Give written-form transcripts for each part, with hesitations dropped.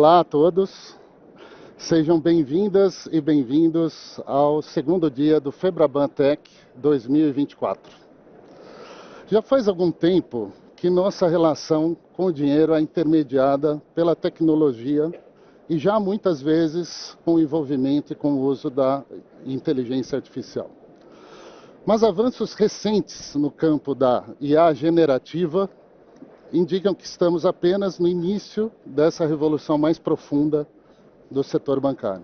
Olá a todos, sejam bem-vindas e bem-vindos ao segundo dia do Febraban Tech 2024. Já faz algum tempo que nossa relação com o dinheiro é intermediada pela tecnologia e já muitas vezes com o envolvimento e com o uso da inteligência artificial. Mas avanços recentes no campo da IA generativa indicam que estamos apenas no início dessa revolução mais profunda do setor bancário.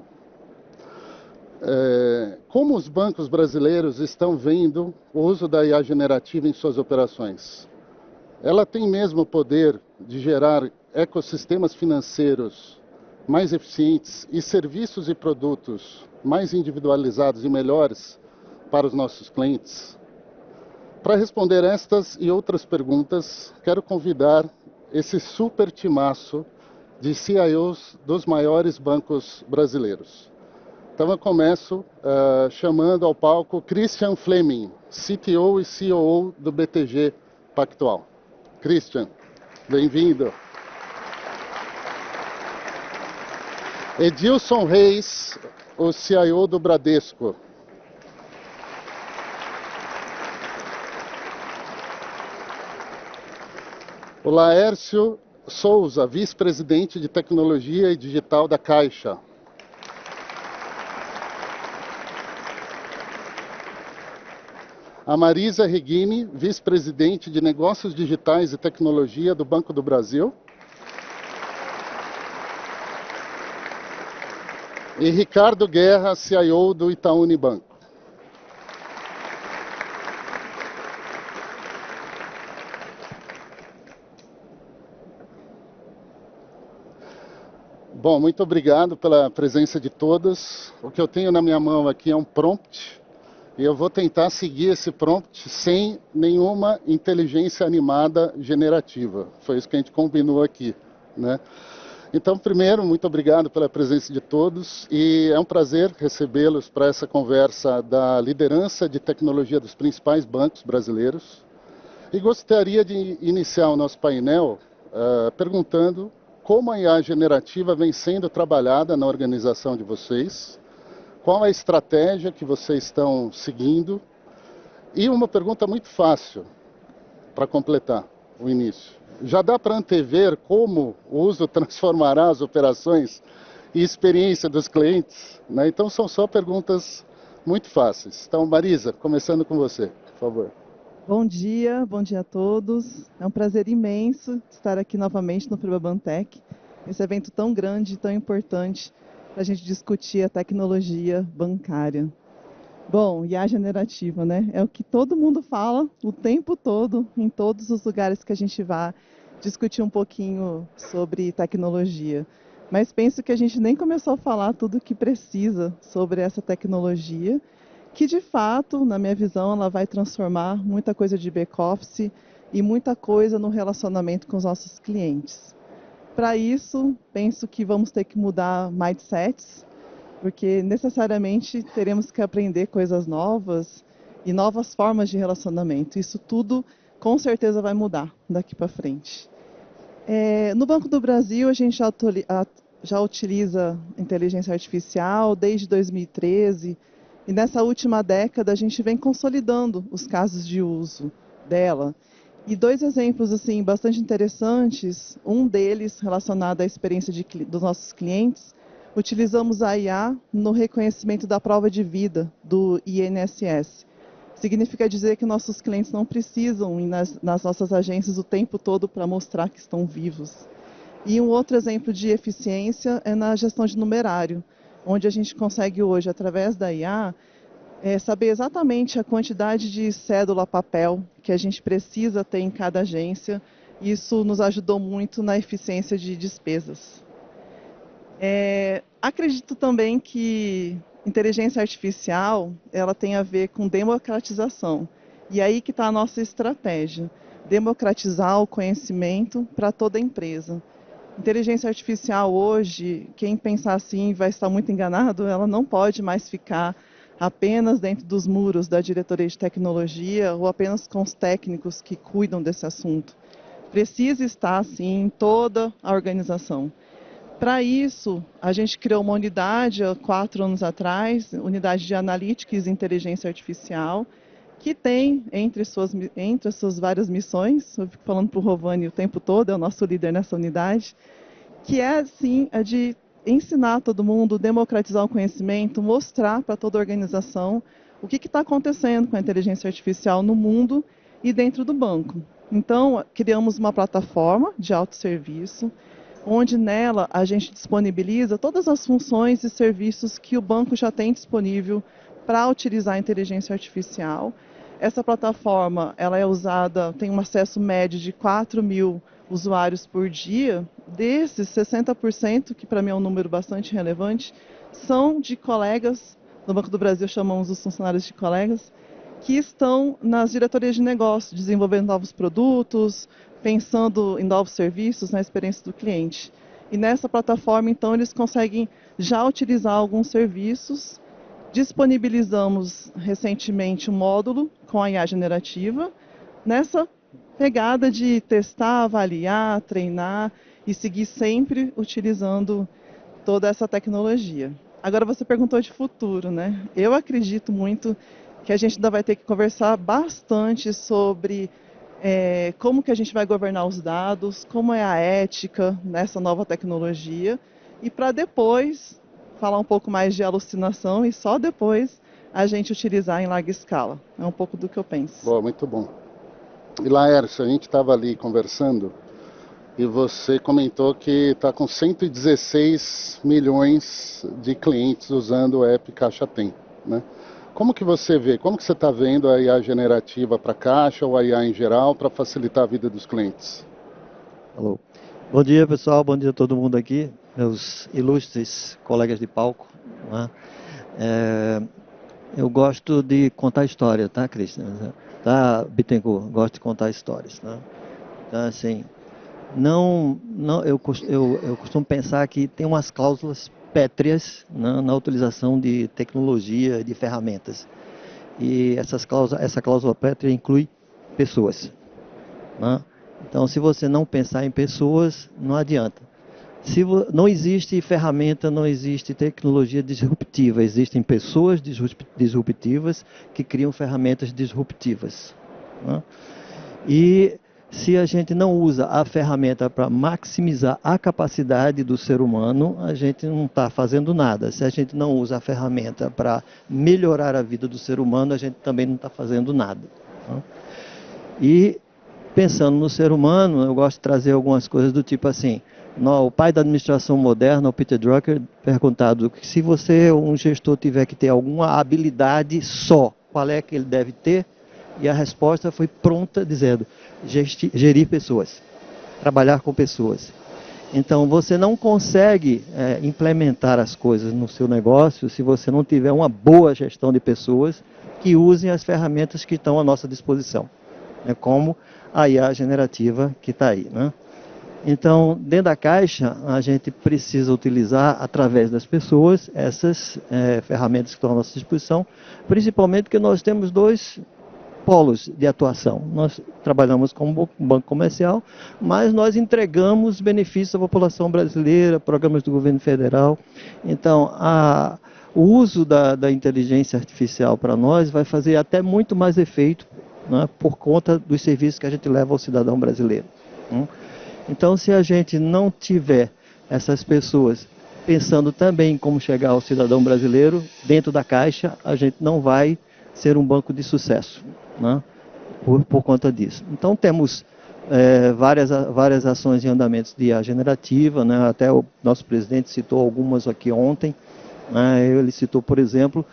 Como os bancos brasileiros estão vendo o uso da IA generativa em suas operações? Ela tem mesmo o poder de gerar ecossistemas financeiros mais eficientes e serviços e produtos mais individualizados e melhores para os nossos clientes? Para responder estas e outras perguntas, quero convidar esse super timaço de CIOs dos maiores bancos brasileiros. Então eu começo chamando ao palco Christian Fleming, CTO e COO do BTG Pactual. Christian, bem-vindo. Edilson Reis, o CIO do Bradesco. O Laércio Souza, vice-presidente de Tecnologia e Digital da Caixa. A Marisa Reguini, vice-presidente de Negócios Digitais e Tecnologia do Banco do Brasil. E Ricardo Guerra, CIO do Itaú Unibanco. Bom, muito obrigado pela presença de todos. O que eu tenho na minha mão aqui é um prompt, e eu vou tentar seguir esse prompt sem nenhuma inteligência animada generativa. Foi isso que a gente combinou aqui, né? Então, primeiro, muito obrigado pela presença de todos, e é um prazer recebê-los para essa conversa da liderança de tecnologia dos principais bancos brasileiros. E gostaria de iniciar o nosso painel perguntando como a IA generativa vem sendo trabalhada na organização de vocês, qual a estratégia que vocês estão seguindo, e uma pergunta muito fácil para completar o início. Já dá para antever como o uso transformará as operações e experiência dos clientes, né? Então são só perguntas muito fáceis. Então, Marisa, começando com você, por favor. Bom dia a todos. É um prazer imenso estar aqui novamente no Febraban Tech, esse evento tão grande e tão importante para a gente discutir a tecnologia bancária. Bom, IA generativa, né? É o que todo mundo fala o tempo todo, em todos os lugares que a gente vai discutir um pouquinho sobre tecnologia. Mas penso que a gente nem começou a falar tudo o que precisa sobre essa tecnologia, que de fato, na minha visão, ela vai transformar muita coisa de back-office e muita coisa no relacionamento com os nossos clientes. Para isso, penso que vamos ter que mudar mindsets, porque necessariamente teremos que aprender coisas novas e novas formas de relacionamento. Isso tudo, com certeza, vai mudar daqui para frente. No Banco do Brasil, a gente já utiliza inteligência artificial desde 2013, e nessa última década a gente vem consolidando os casos de uso dela. E dois exemplos assim bastante interessantes, um deles relacionado à experiência dos nossos clientes, utilizamos a IA no reconhecimento da prova de vida do INSS. Significa dizer que nossos clientes não precisam ir nas nossas agências o tempo todo para mostrar que estão vivos. E um outro exemplo de eficiência é na gestão de numerário, onde a gente consegue hoje, através da IA, saber exatamente a quantidade de cédula papel que a gente precisa ter em cada agência. Isso nos ajudou muito na eficiência de despesas. Acredito também que inteligência artificial ela tem a ver com democratização. E aí que está a nossa estratégia, democratizar o conhecimento para toda a empresa. Inteligência artificial hoje, quem pensar assim vai estar muito enganado, ela não pode mais ficar apenas dentro dos muros da diretoria de tecnologia ou apenas com os técnicos que cuidam desse assunto. Precisa estar, sim, em toda a organização. Para isso, a gente criou uma unidade há 4 anos atrás, unidade de Analytics e Inteligência Artificial, que tem entre as suas várias missões, eu fico falando para o Rovani o tempo todo, é o nosso líder nessa unidade, que é, sim, a de ensinar todo mundo, democratizar o conhecimento, mostrar para toda a organização o que está acontecendo com a inteligência artificial no mundo e dentro do banco. Então, criamos uma plataforma de autosserviço, onde nela a gente disponibiliza todas as funções e serviços que o banco já tem disponível para utilizar a inteligência artificial. Essa plataforma ela é usada, tem um acesso médio de 4.000 usuários por dia. Desses, 60%, que para mim é um número bastante relevante, são de colegas, no Banco do Brasil chamamos os funcionários de colegas, que estão nas diretorias de negócio, desenvolvendo novos produtos, pensando em novos serviços, na experiência do cliente. E nessa plataforma, então, eles conseguem já utilizar alguns serviços. Disponibilizamos recentemente um módulo com a IA generativa, nessa pegada de testar, avaliar, treinar e seguir sempre utilizando toda essa tecnologia. Agora você perguntou de futuro, né? Eu acredito muito que a gente ainda vai ter que conversar bastante sobre como que a gente vai governar os dados, como é a ética nessa nova tecnologia, e para depois falar um pouco mais de alucinação e só depois a gente utilizar em larga escala. É um pouco do que eu penso. Bom, muito bom. E Laércio, a gente estava ali conversando e você comentou que está com 116 milhões de clientes usando o app Caixa Tem, né? Como que você vê, como que você está vendo a IA generativa para a Caixa ou a IA em geral para facilitar a vida dos clientes? Alô. Bom dia, pessoal. Bom dia a todo mundo aqui, meus ilustres colegas de palco, né? Eu gosto de contar história, tá, Cristian? Tá, Bittencourt? Gosto de contar histórias, né? Então, assim, eu costumo pensar que tem umas cláusulas pétreas, né, na utilização de tecnologia, de ferramentas. E essa cláusula pétrea inclui pessoas, né? Então, se você não pensar em pessoas, não adianta. Não existe ferramenta, não existe tecnologia disruptiva, existem pessoas disruptivas que criam ferramentas disruptivas, né? E se a gente não usa a ferramenta para maximizar a capacidade do ser humano, a gente não está fazendo nada. Se a gente não usa a ferramenta para melhorar a vida do ser humano, a gente também não está fazendo nada, né? E pensando no ser humano, eu gosto de trazer algumas coisas do tipo assim, o pai da administração moderna, o Peter Drucker, perguntado que se um gestor tiver que ter alguma habilidade só, qual é que ele deve ter? E a resposta foi pronta, dizendo, gerir pessoas, trabalhar com pessoas. Então, você não consegue implementar as coisas no seu negócio se você não tiver uma boa gestão de pessoas que usem as ferramentas que estão à nossa disposição, né, como a IA generativa que está aí, né? Então, dentro da Caixa, a gente precisa utilizar, através das pessoas, essas ferramentas que estão à nossa disposição, principalmente porque nós temos 2 polos de atuação. Nós trabalhamos como banco comercial, mas nós entregamos benefícios à população brasileira, programas do governo federal. Então, o uso da inteligência artificial para nós vai fazer até muito mais efeito, né, por conta dos serviços que a gente leva ao cidadão brasileiro, né? Então, se a gente não tiver essas pessoas pensando também em como chegar ao cidadão brasileiro, dentro da Caixa, a gente não vai ser um banco de sucesso, né, por conta disso. Então, temos várias ações em andamentos de IA generativa, né, até o nosso presidente citou algumas aqui ontem, né? Ele citou, por exemplo,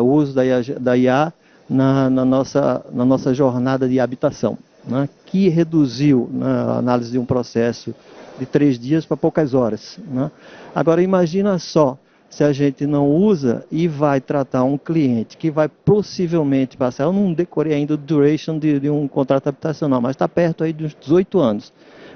o uso da IA na nossa jornada de habitação, né, que reduziu, né, a análise de um processo de 3 dias para poucas horas, né? Agora, imagina só, se a gente não usa e vai tratar um cliente que vai possivelmente passar, eu não decorei ainda o duration de um contrato habitacional, mas está perto aí dos 18 anos.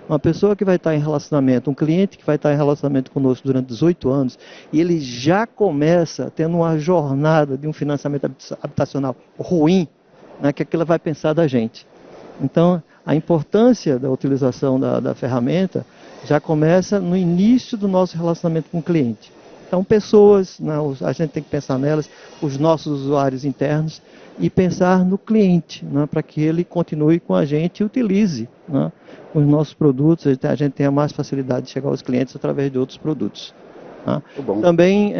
Uma pessoa que vai estar em relacionamento, um cliente que vai estar em relacionamento conosco durante 18 anos, e ele já começa tendo uma jornada de um financiamento habitacional ruim, né, que aquilo vai pensar da gente. Então, a importância da utilização da ferramenta já começa no início do nosso relacionamento com o cliente. Então, pessoas, né, a gente tem que pensar nelas, os nossos usuários internos, e pensar no cliente, né, para que ele continue com a gente e utilize, né, os nossos produtos, a gente tenha mais facilidade de chegar aos clientes através de outros produtos. Né. Também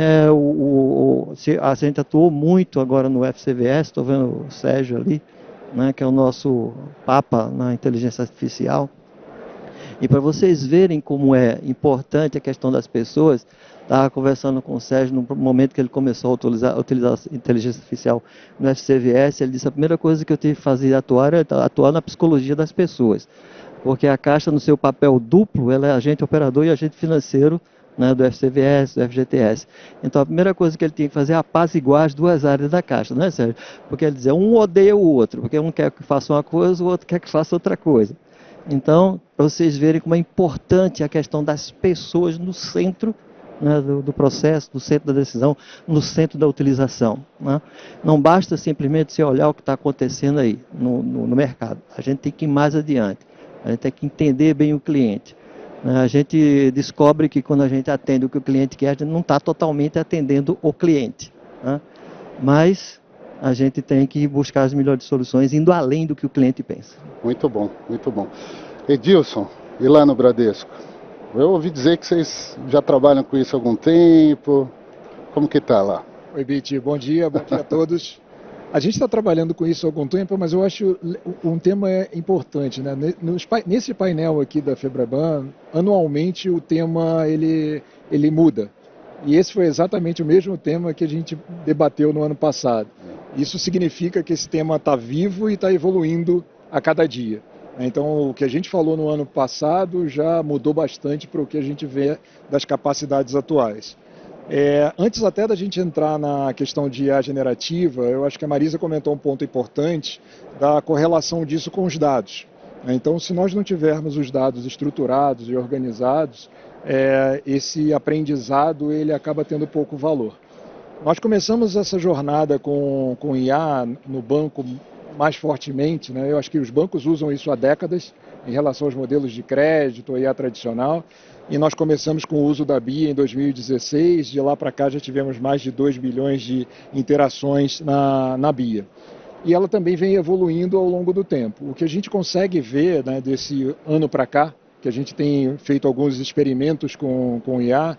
a gente atuou muito agora no FCVS, estou vendo o Sérgio ali, né, que é o nosso papa na inteligência artificial. E para vocês verem como é importante a questão das pessoas, estava conversando com o Sérgio no momento que ele começou a utilizar a inteligência artificial no FCVS, ele disse: a primeira coisa que eu tive que fazer era atuar na psicologia das pessoas, porque a Caixa, no seu papel duplo, ela é agente operador e agente financeiro, né, do FCVS, do FGTS. Então a primeira coisa que ele tinha que fazer é apaziguar as duas áreas da Caixa, né, Sérgio? Porque ele dizia, um odeia o outro, porque um quer que faça uma coisa, o outro quer que faça outra coisa. Então, para vocês verem como é importante a questão das pessoas no centro, né, do processo, no centro da decisão, no centro da utilização. Né? Não basta simplesmente você olhar o que está acontecendo aí no mercado. A gente tem que ir mais adiante. A gente tem que entender bem o cliente. Né? A gente descobre que quando a gente atende o que o cliente quer, a gente não está totalmente atendendo o cliente. Né? Mas a gente tem que buscar as melhores soluções, indo além do que o cliente pensa. Muito bom, muito bom. Edilson, e lá no Bradesco? Eu ouvi dizer que vocês já trabalham com isso há algum tempo. Como que está lá? Oi, Biti, bom dia a todos. A gente está trabalhando com isso há algum tempo, mas eu acho um tema importante, né? Nesse painel aqui da Febraban, anualmente o tema ele muda. E esse foi exatamente o mesmo tema que a gente debateu no ano passado. Isso significa que esse tema está vivo e está evoluindo a cada dia. Então, o que a gente falou no ano passado já mudou bastante para o que a gente vê das capacidades atuais. Antes até da gente entrar na questão de IA generativa, eu acho que a Marisa comentou um ponto importante da correlação disso com os dados. Então, se nós não tivermos os dados estruturados e organizados, esse aprendizado ele acaba tendo pouco valor. Nós começamos essa jornada com IA no banco mais fortemente, né? Eu acho que os bancos usam isso há décadas em relação aos modelos de crédito, IA tradicional, e nós começamos com o uso da BIA em 2016, de lá para cá já tivemos mais de 2 bilhões de interações na BIA. E ela também vem evoluindo ao longo do tempo. O que a gente consegue ver, né, desse ano para cá, que a gente tem feito alguns experimentos com IA,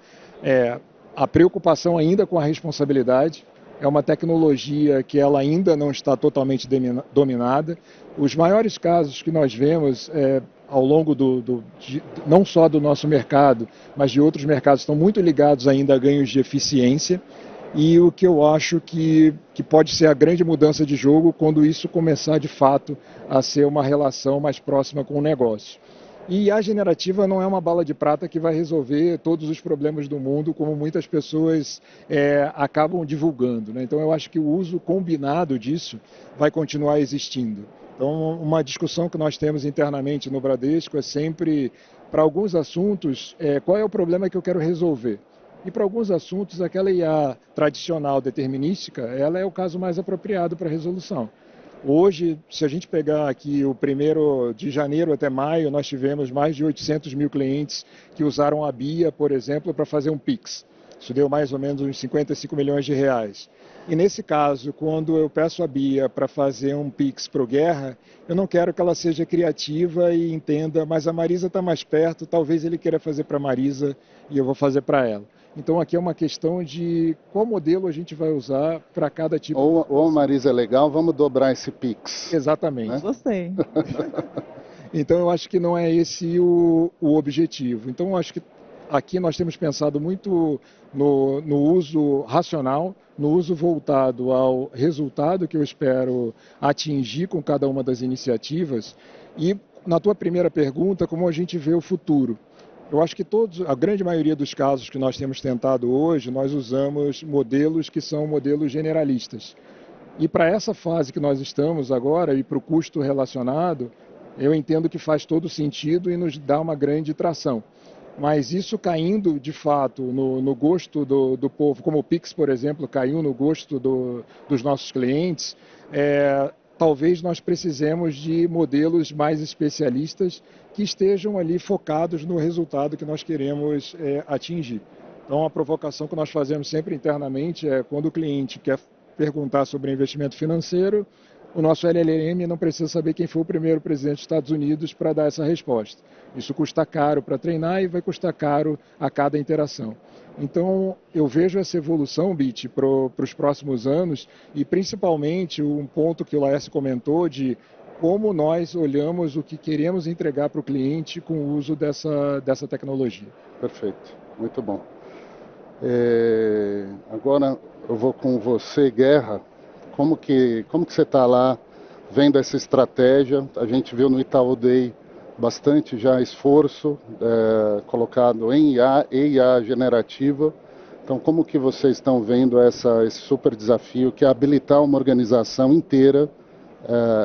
a preocupação ainda com a responsabilidade. É uma tecnologia que ela ainda não está totalmente dominada. Os maiores casos que nós vemos ao longo não só do nosso mercado, mas de outros mercados, estão muito ligados ainda a ganhos de eficiência. E o que eu acho que pode ser a grande mudança de jogo quando isso começar de fato a ser uma relação mais próxima com o negócio. E a generativa não é uma bala de prata que vai resolver todos os problemas do mundo, como muitas pessoas acabam divulgando, né? Então eu acho que o uso combinado disso vai continuar existindo. Então uma discussão que nós temos internamente no Bradesco é sempre, para alguns assuntos, qual é o problema que eu quero resolver? E para alguns assuntos, aquela IA tradicional determinística, ela é o caso mais apropriado para resolução. Hoje, se a gente pegar aqui o primeiro de janeiro até maio, nós tivemos mais de 800 mil clientes que usaram a BIA, por exemplo, para fazer um Pix. Isso deu mais ou menos uns 55 milhões de reais. E nesse caso, quando eu peço a BIA para fazer um Pix para o Guerra, eu não quero que ela seja criativa e entenda, mas a Marisa está mais perto, talvez ele queira fazer para a Marisa e eu vou fazer para ela. Então aqui é uma questão de qual modelo a gente vai usar para cada tipo. Ou a Marisa é legal, vamos dobrar esse Pix. Exatamente. Né? Gostei. Então eu acho que não é esse o objetivo. Então eu acho que aqui nós temos pensado muito no uso racional, no uso voltado ao resultado que eu espero atingir com cada uma das iniciativas. E na tua primeira pergunta, como a gente vê o futuro. Eu acho que a grande maioria dos casos que nós temos tentado hoje, nós usamos modelos que são modelos generalistas. E para essa fase que nós estamos agora, e para o custo relacionado, eu entendo que faz todo sentido e nos dá uma grande tração. Mas isso caindo, de fato, no gosto do povo, como o Pix, por exemplo, caiu no gosto dos nossos clientes, talvez nós precisemos de modelos mais especialistas que estejam ali focados no resultado que nós queremos atingir. Então, a provocação que nós fazemos sempre internamente é quando o cliente quer perguntar sobre investimento financeiro, o nosso LLM não precisa saber quem foi o primeiro presidente dos Estados Unidos para dar essa resposta. Isso custa caro para treinar e vai custar caro a cada interação. Então, eu vejo essa evolução, Bit, para os próximos anos e principalmente um ponto que o Laércio comentou de como nós olhamos o que queremos entregar para o cliente com o uso dessa tecnologia. Perfeito, muito bom. Agora eu vou com você, Guerra. Como que você está lá vendo essa estratégia? A gente viu no Itaú Day bastante já esforço colocado em IA e IA generativa. Então, como que vocês estão vendo esse super desafio que é habilitar uma organização inteira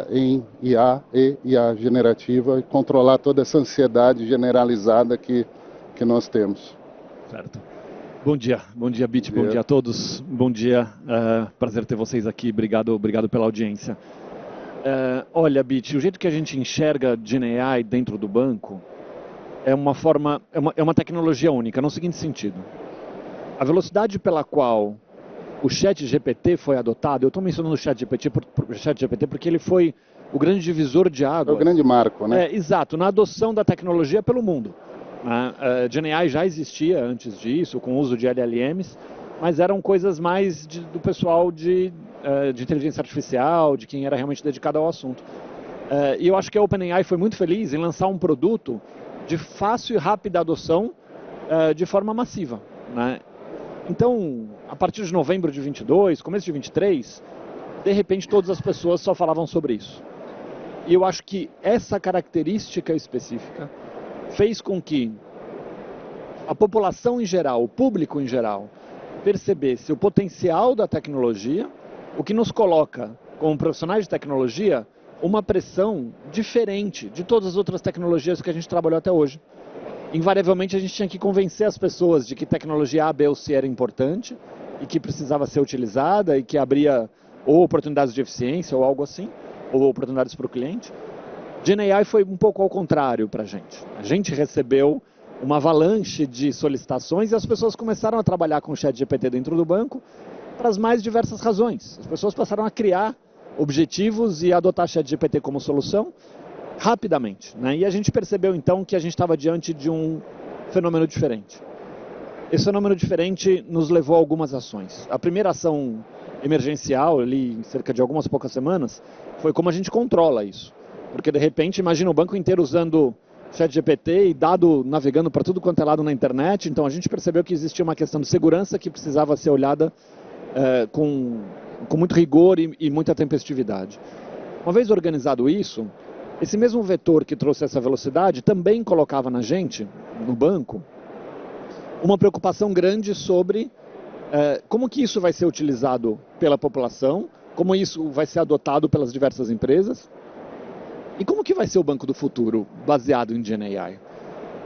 em IA e IA generativa e controlar toda essa ansiedade generalizada que nós temos? Certo. Bom dia, Bit, bom dia a todos, bom dia, prazer ter vocês aqui, obrigado pela audiência. Olha, Bit, o jeito que a gente enxerga GenAI dentro do banco é uma tecnologia única, no seguinte sentido. A velocidade pela qual o ChatGPT foi adotado, eu estou mencionando o ChatGPT porque ele foi o grande divisor de água. É o grande marco, né? Exato, na adoção da tecnologia pelo mundo. A GenAI já existia antes disso, com o uso de LLMs, mas eram coisas mais do pessoal de inteligência artificial, de quem era realmente dedicado ao assunto. E eu acho que a OpenAI foi muito feliz em lançar um produto de fácil e rápida adoção de forma massiva, né? Então, a partir de novembro de 22, começo de 23, de repente todas as pessoas só falavam sobre isso. E eu acho que essa característica específica fez com que a população em geral, o público em geral, percebesse o potencial da tecnologia, o que nos coloca, como profissionais de tecnologia, uma pressão diferente de todas as outras tecnologias que a gente trabalhou até hoje. Invariavelmente a gente tinha que convencer as pessoas de que tecnologia A, B ou C era importante e que precisava ser utilizada e que abria ou oportunidades de eficiência ou algo assim, ou oportunidades para o cliente. GenAI foi um pouco ao contrário para a gente. A gente recebeu uma avalanche de solicitações e as pessoas começaram a trabalhar com o ChatGPT dentro do banco para as mais diversas razões. As pessoas passaram a criar objetivos e adotar ChatGPT como solução rapidamente, né? E a gente percebeu então que a gente estava diante de um fenômeno diferente. Esse fenômeno diferente nos levou a algumas ações. A primeira ação emergencial, ali em cerca de algumas poucas semanas, foi como a gente controla isso. Porque, de repente, imagina o banco inteiro usando ChatGPT e dado navegando para tudo quanto é lado na internet. Então, a gente percebeu que existia uma questão de segurança que precisava ser olhada com muito rigor e muita tempestividade. Uma vez organizado isso, esse mesmo vetor que trouxe essa velocidade também colocava na gente, no banco, uma preocupação grande sobre como que isso vai ser utilizado pela população, como isso vai ser adotado pelas diversas empresas. E como que vai ser o banco do futuro baseado em GenAI?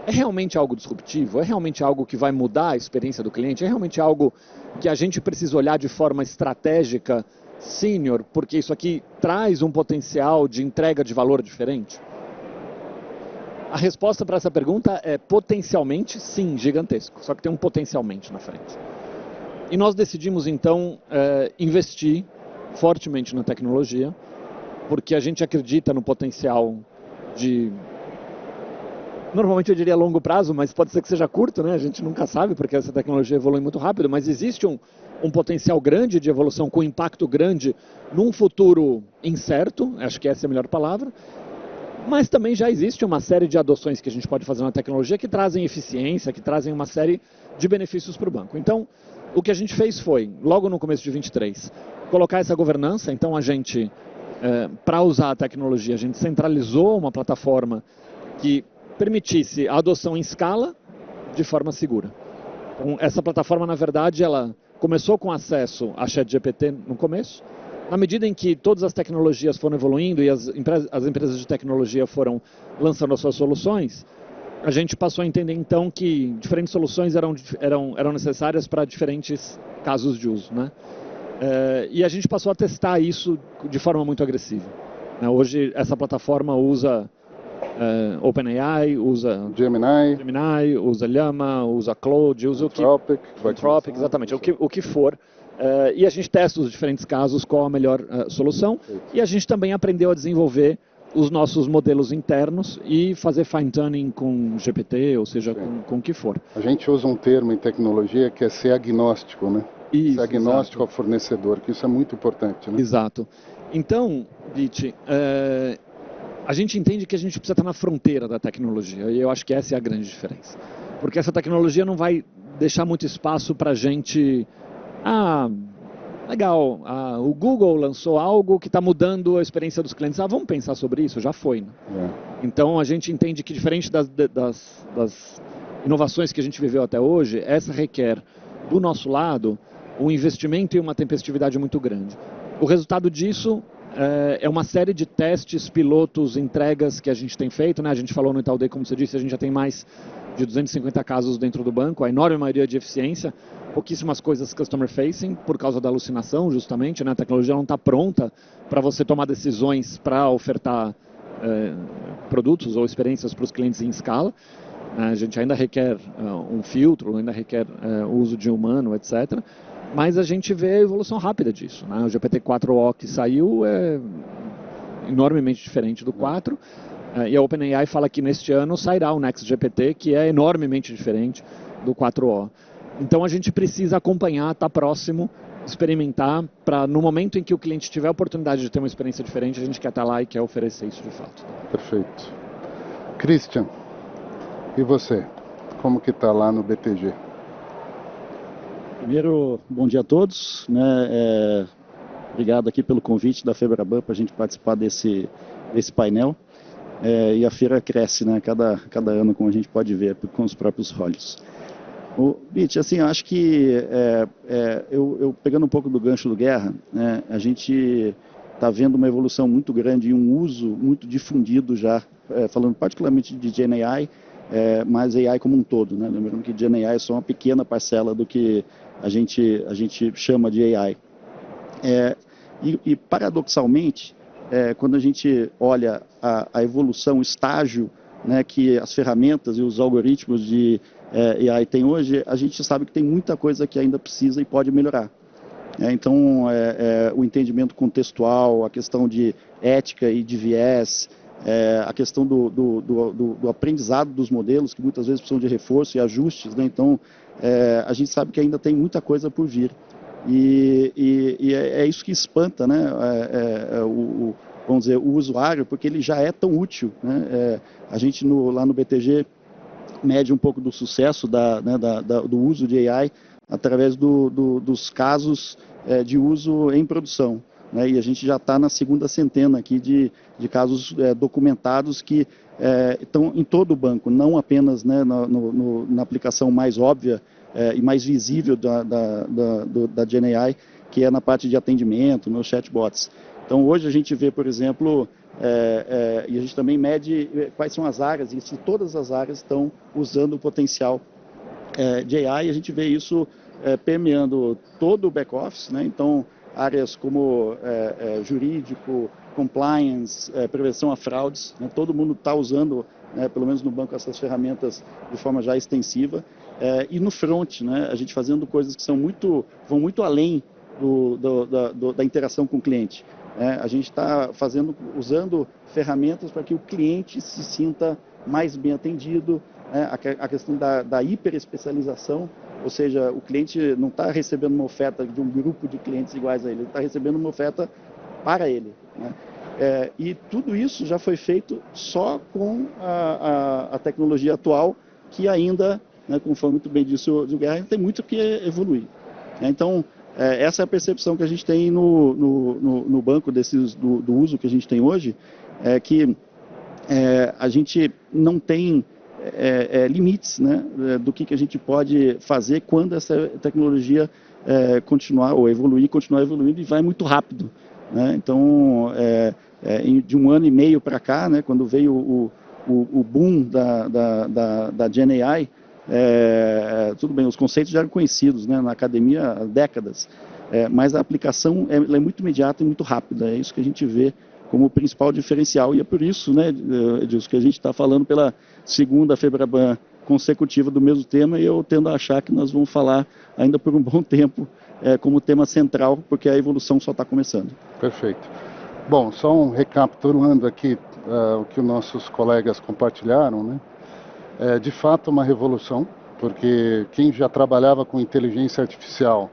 É realmente algo disruptivo? É realmente algo que vai mudar a experiência do cliente? É realmente algo que a gente precisa olhar de forma estratégica, sênior, porque isso aqui traz um potencial de entrega de valor diferente? A resposta para essa pergunta é potencialmente sim, gigantesco. Só que tem um potencialmente na frente. E nós decidimos então investir fortemente na tecnologia, porque a gente acredita no potencial de, normalmente eu diria longo prazo, mas pode ser que seja curto, né? A gente nunca sabe, porque essa tecnologia evolui muito rápido, mas existe um potencial grande de evolução com impacto grande num futuro incerto, acho que essa é a melhor palavra, mas também já existe uma série de adoções que a gente pode fazer na tecnologia que trazem eficiência, que trazem uma série de benefícios para o banco. Então, o que a gente fez foi, logo no começo de 23, colocar essa governança. Então a gente, para usar a tecnologia, a gente centralizou uma plataforma que permitisse a adoção em escala de forma segura. Então, essa plataforma, na verdade, ela começou com acesso a ChatGPT no começo. Na medida em que todas as tecnologias foram evoluindo e as empresas de tecnologia foram lançando as suas soluções, a gente passou a entender então que diferentes soluções eram necessárias para diferentes casos de uso, né? E a gente passou a testar isso de forma muito agressiva. Hoje, essa plataforma usa OpenAI, usa Gemini, usa Llama, usa Claude, usa Anthropic, exatamente, o que for. E a gente testa os diferentes casos, qual a melhor solução. E a gente também aprendeu a desenvolver os nossos modelos internos e fazer fine-tuning com GPT, ou seja, com o que for. A gente usa um termo em tecnologia que é ser agnóstico, né? Isso, ser agnóstico exato. ao fornecedor, que isso é muito importante, né? Exato. Então, Viti, a gente entende que a gente precisa estar na fronteira da tecnologia, e eu acho que essa é a grande diferença. Porque essa tecnologia não vai deixar muito espaço para a gente... legal, o Google lançou algo que está mudando a experiência dos clientes. Vamos pensar sobre isso? Já foi, né? Então, a gente entende que, diferente das inovações que a gente viveu até hoje, essa requer, do nosso lado, um investimento e uma tempestividade muito grande. O resultado disso é uma série de testes, pilotos, entregas que a gente tem feito, né? A gente falou no Itaú Day, como você disse, a gente já tem mais de 250 casos dentro do banco, a enorme maioria de eficiência, pouquíssimas coisas customer facing, por causa da alucinação, justamente, né? A tecnologia não está pronta para você tomar decisões para ofertar produtos ou experiências para os clientes em escala. A gente ainda requer um filtro, ainda requer o uso de humano, etc. Mas a gente vê a evolução rápida disso, né? O GPT-4o que saiu é enormemente diferente do 4, e a OpenAI fala que neste ano sairá o Next GPT, que é enormemente diferente do 4o. Então a gente precisa acompanhar, estar próximo, experimentar, para no momento em que o cliente tiver a oportunidade de ter uma experiência diferente, a gente quer estar lá e quer oferecer isso de fato. Perfeito. Christian, e você? Como que está lá no BTG? Primeiro, bom dia a todos, né? Obrigado aqui pelo convite da Febraban para a gente participar desse painel. E a feira cresce, né? Cada ano, como a gente pode ver, com os próprios olhos. Bit, assim, eu acho que eu pegando um pouco do gancho do Guerra, né? A gente está vendo uma evolução muito grande e um uso muito difundido já, falando particularmente de GenAI, mas AI como um todo, né? Lembrando que GenAI é só uma pequena parcela do que a gente chama de AI. E paradoxalmente, quando a gente olha a evolução, o estágio, né, que as ferramentas e os algoritmos de AI têm hoje, a gente sabe que tem muita coisa que ainda precisa e pode melhorar. Então, o entendimento contextual, a questão de ética e de viés, a questão do aprendizado dos modelos, que muitas vezes precisam de reforço e ajustes, né? Então, a gente sabe que ainda tem muita coisa por vir. E é isso que espanta, né? Vamos dizer, o usuário, porque ele já é tão útil, né? A gente lá no BTG mede um pouco do sucesso do uso de AI através dos casos de uso em produção, né? E a gente já está na segunda centena aqui de casos documentados que estão em todo o banco, não apenas, né, na aplicação mais óbvia e mais visível da GenAI, que é na parte de atendimento, nos chatbots. Então, hoje a gente vê, por exemplo, e a gente também mede quais são as áreas, e se todas as áreas estão usando o potencial de AI, a gente vê isso permeando todo o back-office, né? Então, áreas como jurídico, compliance, prevenção a fraudes, né? Todo mundo está usando, né, pelo menos no banco, essas ferramentas de forma já extensiva. E no front, né, a gente fazendo coisas que vão muito além da interação com o cliente. A gente está usando ferramentas para que o cliente se sinta mais bem atendido, a questão da hiperespecialização, ou seja, o cliente não está recebendo uma oferta de um grupo de clientes iguais a ele está recebendo uma oferta para ele, né? E tudo isso já foi feito só com a tecnologia atual, que ainda, né, conforme muito bem disse o Guerra, tem muito que evoluir. Então, essa é a percepção que a gente tem no banco do uso que a gente tem hoje, que a gente não tem limites, né, do que a gente pode fazer quando essa tecnologia continuar evoluindo, e vai muito rápido, né? Então, de um ano e meio para cá, né, quando veio o boom da GenAI, tudo bem, os conceitos já eram conhecidos, né, na academia há décadas, Mas a aplicação ela é muito imediata e muito rápida, é isso que a gente vê como o principal diferencial, e é por isso, né, Edilson, que a gente está falando pela segunda FEBRABAN consecutiva do mesmo tema, e eu tendo a achar que nós vamos falar ainda por um bom tempo como tema central, porque a evolução só está começando. Perfeito. Bom, só recapitulando aqui o que os nossos colegas compartilharam, né? É de fato uma revolução, porque quem já trabalhava com inteligência artificial,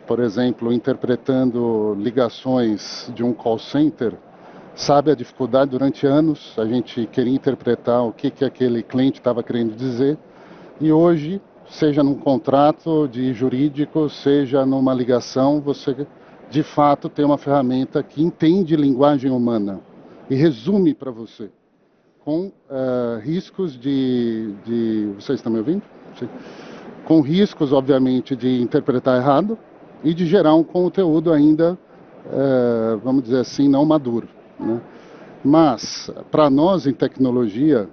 por exemplo, interpretando ligações de um call center, sabe a dificuldade. Durante anos a gente queria interpretar o que aquele cliente estava querendo dizer, e hoje, seja num contrato de jurídico, seja numa ligação, você de fato tem uma ferramenta que entende linguagem humana e resume para você, com riscos Vocês estão me ouvindo? Sim. Com riscos, obviamente, de interpretar errado e de gerar um conteúdo ainda, vamos dizer assim, não maduro, né? Mas, para nós em tecnologia,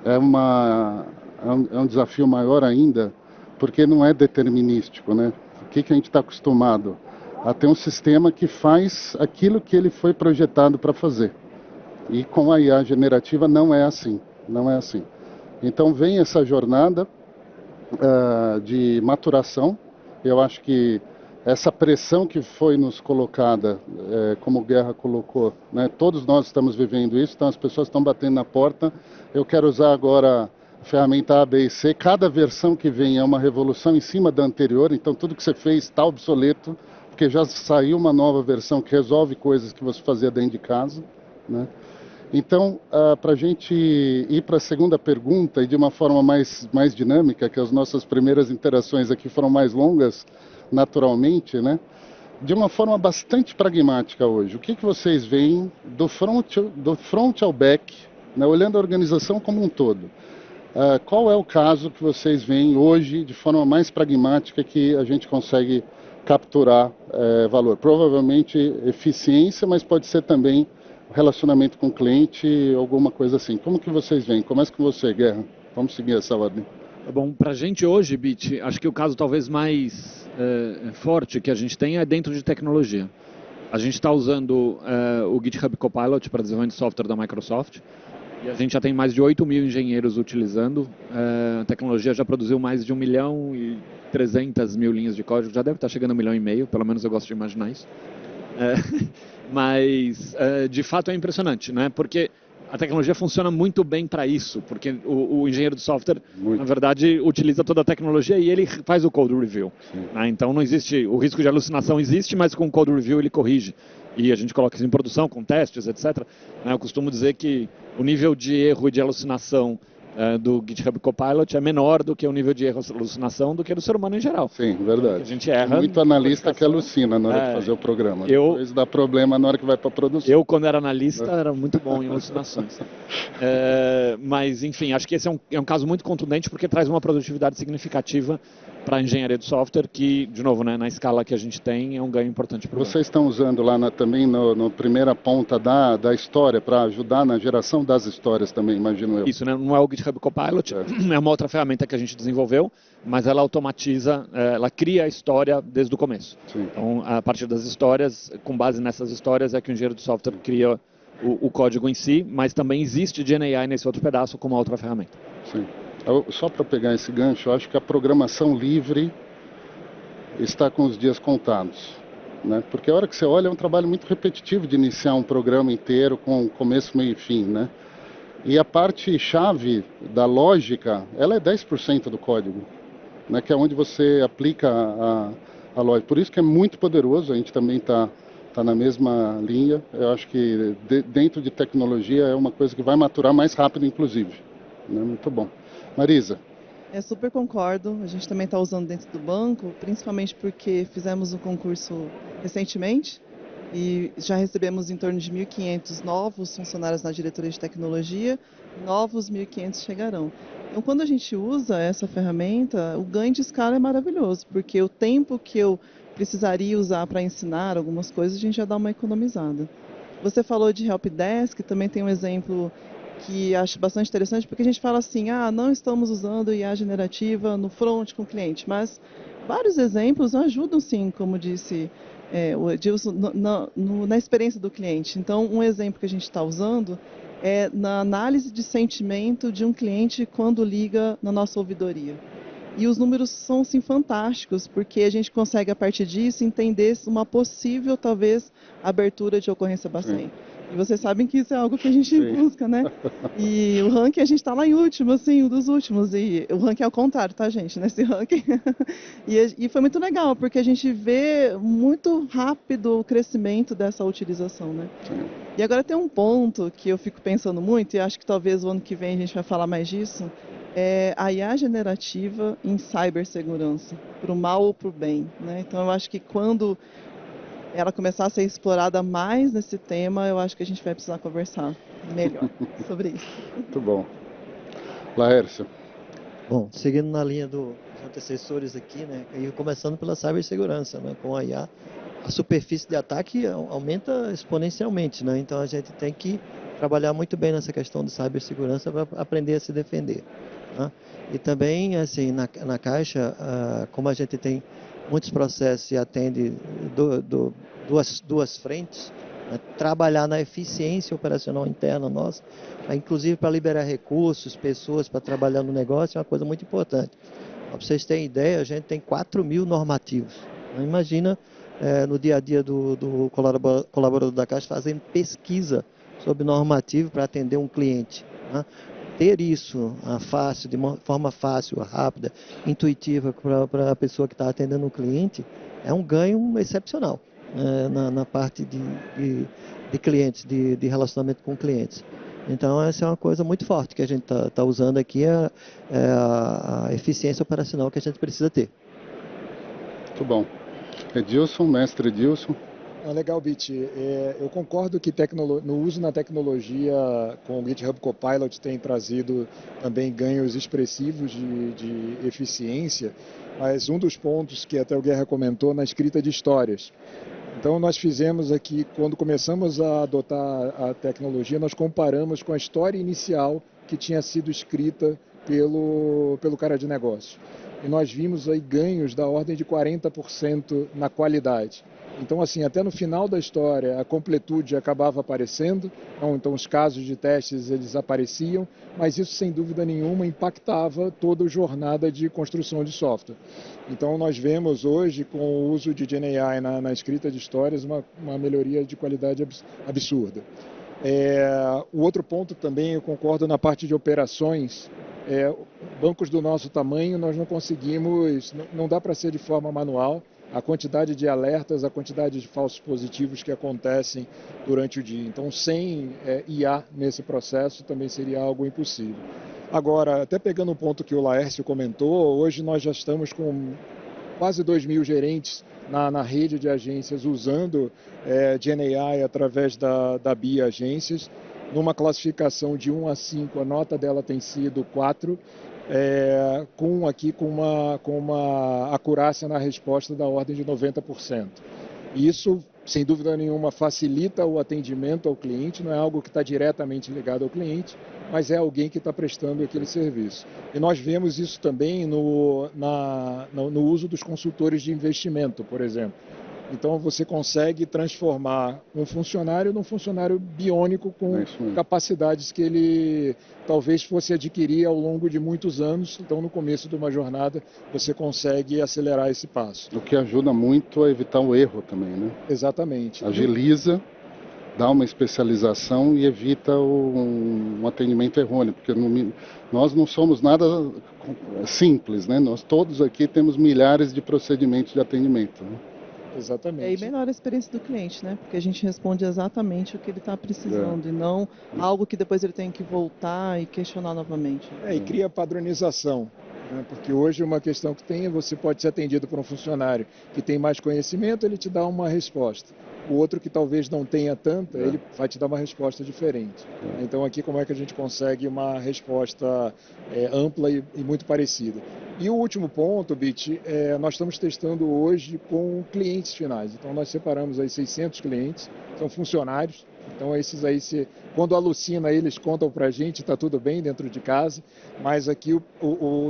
é um desafio maior ainda, porque não é determinístico, né? O que a gente está acostumado? A ter um sistema que faz aquilo que ele foi projetado para fazer. E com a IA generativa não é assim, não é assim. Então vem essa jornada de maturação. Eu acho que essa pressão que foi nos colocada, como o Guerra colocou, né, todos nós estamos vivendo isso, então as pessoas estão batendo na porta. Eu quero usar agora a ferramenta A, B e C. Cada versão que vem é uma revolução em cima da anterior, então tudo que você fez está obsoleto, porque já saiu uma nova versão que resolve coisas que você fazia dentro de casa, né? Então, para a gente ir para a segunda pergunta, e de uma forma mais dinâmica, que as nossas primeiras interações aqui foram mais longas, naturalmente, né? De uma forma bastante pragmática hoje, o que vocês veem do front ao back, né? Olhando a organização como um todo? Qual é o caso que vocês veem hoje, de forma mais pragmática, que a gente consegue capturar valor? Provavelmente eficiência, mas pode ser também relacionamento com o cliente, alguma coisa assim. Como que vocês veem? Começa com você, Guerra. Vamos seguir essa ordem. Bom, para a gente hoje, Bit, acho que o caso talvez mais forte que a gente tem é dentro de tecnologia. A gente está usando o GitHub Copilot para desenvolvimento de software da Microsoft, e a gente já tem mais de 8 mil engenheiros utilizando. A tecnologia já produziu mais de 1.300.000 linhas de código, já deve estar chegando a 1,5 milhão, pelo menos eu gosto de imaginar isso. Mas, de fato, é impressionante, né? Porque a tecnologia funciona muito bem para isso, porque o engenheiro de software, na verdade, utiliza toda a tecnologia e ele faz o code review, né? Então, não existe, o risco de alucinação existe, mas com o code review ele corrige. E a gente coloca isso em produção, com testes, etc. Eu costumo dizer que o nível de erro e de alucinação do GitHub Copilot é menor do que o nível de erro e alucinação do que do ser humano em geral. Sim, verdade. A gente erra. Muito analista que alucina na hora de fazer o programa. Depois dá problema na hora que vai para a produção. Eu, quando era analista, era muito bom em alucinações. Mas, enfim, acho que esse é um caso muito contundente, porque traz uma produtividade significativa para a engenharia de software, que, de novo, né, na escala que a gente tem, é um ganho importante para o Vocês estão usando lá também no primeira ponta da história, para ajudar na geração das histórias também, imagino eu. Isso, né? Não é o GitHub Copilot, é uma outra ferramenta que a gente desenvolveu, mas ela automatiza, ela cria a história desde o começo. Sim. Então, a partir das histórias, com base nessas histórias, é que o engenheiro de software cria o código em si, mas também existe GenAI nesse outro pedaço como uma outra ferramenta. Sim. Só para pegar esse gancho, eu acho que a programação livre está com os dias contados, né? Porque a hora que você olha é um trabalho muito repetitivo de iniciar um programa inteiro com começo, meio e fim, né? E a parte chave da lógica, ela é 10% do código, né? Que é onde você aplica a lógica. Por isso que é muito poderoso, a gente também está na mesma linha. Eu acho que dentro de tecnologia é uma coisa que vai maturar mais rápido, inclusive, né? Muito bom. Marisa. Super concordo. A gente também está usando dentro do banco, principalmente porque fizemos um concurso recentemente e já recebemos em torno de 1.500 novos funcionários na diretoria de tecnologia, novos 1.500 chegarão. Então, quando a gente usa essa ferramenta, o ganho de escala é maravilhoso, porque o tempo que eu precisaria usar para ensinar algumas coisas, a gente já dá uma economizada. Você falou de helpdesk, também tem um exemplo que acho bastante interessante, porque a gente fala assim, não estamos usando IA generativa no front com o cliente, mas vários exemplos ajudam sim, como disse o Edilson, na experiência do cliente. Então, um exemplo que a gente está usando é na análise de sentimento de um cliente quando liga na nossa ouvidoria. E os números são, assim, fantásticos, porque a gente consegue, a partir disso, entender uma possível, talvez, abertura de ocorrência Bacen. E vocês sabem que isso é algo que a gente busca, né? E o ranking, a gente está lá em último, assim, um dos últimos. E o ranking é ao contrário, tá, gente? Nesse ranking. E foi muito legal, porque a gente vê muito rápido o crescimento dessa utilização, né? E agora tem um ponto que eu fico pensando muito, e acho que talvez o ano que vem a gente vai falar mais disso, é a IA generativa em cibersegurança, para o mal ou para o bem, né? Então eu acho que quando ela começar a ser explorada mais nesse tema, eu acho que a gente vai precisar conversar melhor sobre isso. Muito bom. Laércio. Bom, seguindo na linha dos antecessores aqui, né, e começando pela cibersegurança, né, com a IA, a superfície de ataque aumenta exponencialmente, né? Então a gente tem que trabalhar muito bem nessa questão de cibersegurança para aprender a se defender. Né? E também, assim, na Caixa, como a gente tem muitos processos e atende duas frentes, né? Trabalhar na eficiência operacional interna nossa, inclusive para liberar recursos, pessoas para trabalhar no negócio, é uma coisa muito importante. Para vocês terem ideia, a gente tem 4.000 normativos. Né? Imagina no dia a dia do colaborador da Caixa fazendo pesquisa sobre normativo para atender um cliente. Né? Ter isso fácil, de uma forma fácil, rápida, intuitiva para a pessoa que está atendendo o cliente, é um ganho excepcional na parte de clientes, de relacionamento com clientes. Então, essa é uma coisa muito forte que a gente está usando aqui, a eficiência operacional que a gente precisa ter. Muito bom. Edilson, mestre Edilson. Legal, Bit. Eu concordo que no uso na tecnologia com o GitHub Copilot tem trazido também ganhos expressivos de eficiência, mas um dos pontos que até o Guerra comentou na escrita de histórias. Então nós fizemos aqui, quando começamos a adotar a tecnologia, nós comparamos com a história inicial que tinha sido escrita pelo cara de negócio. E nós vimos aí ganhos da ordem de 40% na qualidade. Então, assim, até no final da história, a completude acabava aparecendo, então os casos de testes eles apareciam, mas isso, sem dúvida nenhuma, impactava toda a jornada de construção de software. Então, nós vemos hoje, com o uso de GenAI na escrita de histórias, uma melhoria de qualidade absurda. O outro ponto também, eu concordo na parte de operações, bancos do nosso tamanho, nós não conseguimos, não dá para ser de forma manual, a quantidade de alertas, a quantidade de falsos positivos que acontecem durante o dia. Então, sem IA nesse processo, também seria algo impossível. Agora, até pegando um ponto que o Laércio comentou, hoje nós já estamos com quase 2.000 gerentes na rede de agências usando GenAI através da BIA Agências. Numa classificação de 1 a 5, a nota dela tem sido 4, com uma acurácia na resposta da ordem de 90%. Isso, sem dúvida nenhuma, facilita o atendimento ao cliente, não é algo que está diretamente ligado ao cliente, mas é alguém que está prestando aquele serviço. E nós vemos isso também no uso dos consultores de investimento, por exemplo. Então, você consegue transformar um funcionário num funcionário biônico com capacidades que ele talvez fosse adquirir ao longo de muitos anos. Então, no começo de uma jornada, você consegue acelerar esse passo. O que ajuda muito a evitar o erro também, né? Exatamente. Agiliza, dá uma especialização e evita um atendimento errôneo, porque nós não somos nada simples, né? Nós todos aqui temos milhares de procedimentos de atendimento, né? Exatamente. E melhora a experiência do cliente, né? Porque a gente responde exatamente o que ele está precisando e não algo que depois ele tem que voltar e questionar novamente. E cria padronização, né? Porque hoje uma questão que tem é você pode ser atendido por um funcionário que tem mais conhecimento, ele te dá uma resposta. o outro que talvez não tenha tanta, ele vai te dar uma resposta diferente. Então aqui como é que a gente consegue uma resposta ampla e muito parecida. E o último ponto, Bit, nós estamos testando hoje com clientes finais. Então nós separamos aí 600 clientes, são funcionários. Então esses aí, quando alucina, eles contam para a gente, está tudo bem dentro de casa, mas aqui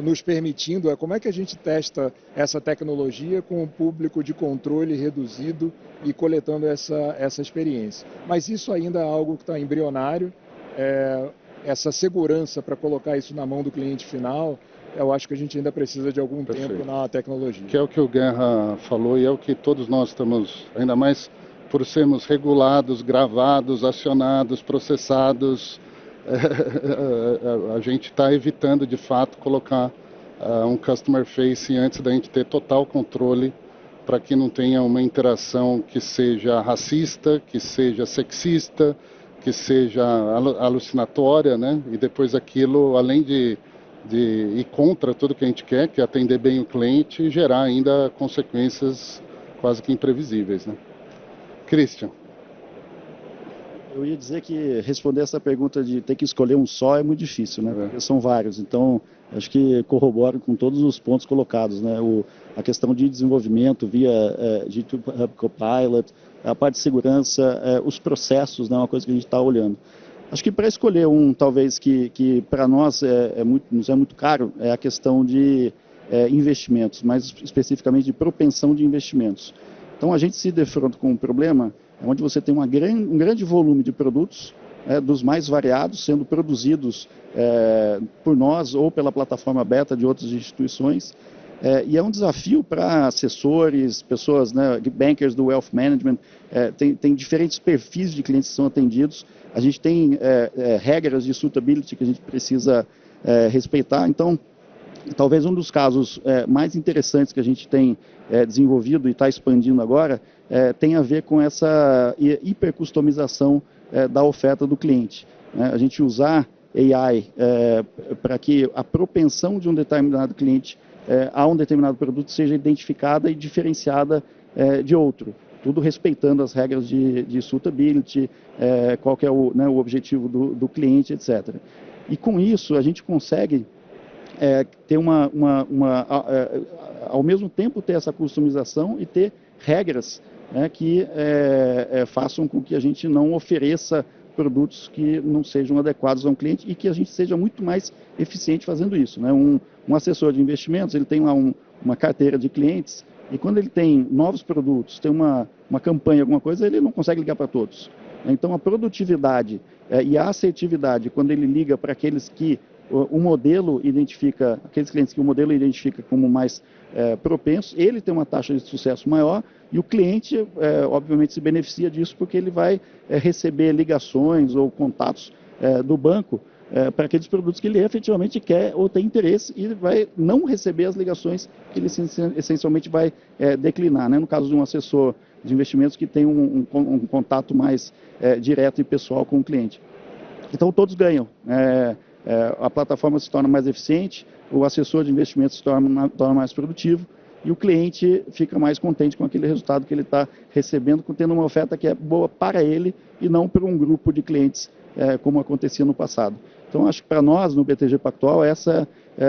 nos permitindo como é que a gente testa essa tecnologia com o público de controle reduzido e coletando essa experiência. Mas isso ainda é algo que está embrionário, essa segurança para colocar isso na mão do cliente final, eu acho que a gente ainda precisa de algum tempo na tecnologia. Que é o que o Guerra falou e é o que todos nós estamos, ainda mais por sermos regulados, gravados, acionados, processados, a gente está evitando de fato colocar um customer facing antes da gente ter total controle para que não tenha uma interação que seja racista, que seja sexista, que seja alucinatória, né? E depois aquilo, além de ir contra tudo que a gente quer, que é atender bem o cliente, e gerar ainda consequências quase que imprevisíveis, né? Christian. Eu ia dizer que responder essa pergunta de ter que escolher um só é muito difícil, né? Porque são vários. Então, acho que corroboro com todos os pontos colocados, né? A questão de desenvolvimento via GitHub Copilot, a parte de segurança, os processos, né? Uma coisa que a gente está olhando. Acho que para escolher um, talvez, que para nós nos é muito caro, é a questão de investimentos, mais especificamente de propensão de investimentos. Então, a gente se defronta com um problema onde você tem um grande volume de produtos, dos mais variados, sendo produzidos por nós ou pela plataforma beta de outras instituições, e é um desafio para assessores, pessoas, né, bankers do wealth management, tem diferentes perfis de clientes que são atendidos, a gente tem regras de suitability que a gente precisa respeitar, então talvez um dos casos mais interessantes que a gente tem desenvolvido e está expandindo agora tem a ver com essa hipercustomização da oferta do cliente. Né? A gente usar AI para que a propensão de um determinado cliente a um determinado produto seja identificada e diferenciada de outro. Tudo respeitando as regras de suitability, qual que é o objetivo do cliente, etc. E com isso a gente consegue ter ao mesmo tempo ter essa customização e ter regras que façam com que a gente não ofereça produtos que não sejam adequados a um cliente e que a gente seja muito mais eficiente fazendo isso. Né? Um assessor de investimentos, ele tem lá uma carteira de clientes e quando ele tem novos produtos, tem uma campanha, alguma coisa, ele não consegue ligar para todos. Então a produtividade e a assertividade, quando ele liga para aqueles que o modelo identifica, aqueles clientes que o modelo identifica como mais propensos, ele tem uma taxa de sucesso maior e o cliente, obviamente, se beneficia disso porque ele vai receber ligações ou contatos do banco para aqueles produtos que ele efetivamente quer ou tem interesse e vai não receber as ligações que ele essencialmente vai declinar. Né? No caso de um assessor de investimentos que tem um contato mais direto e pessoal com o cliente. Então, todos ganham. A plataforma se torna mais eficiente, o assessor de investimentos se torna mais produtivo e o cliente fica mais contente com aquele resultado que ele está recebendo, tendo uma oferta que é boa para ele e não para um grupo de clientes, como acontecia no passado. Então, acho que para nós, no BTG Pactual, esse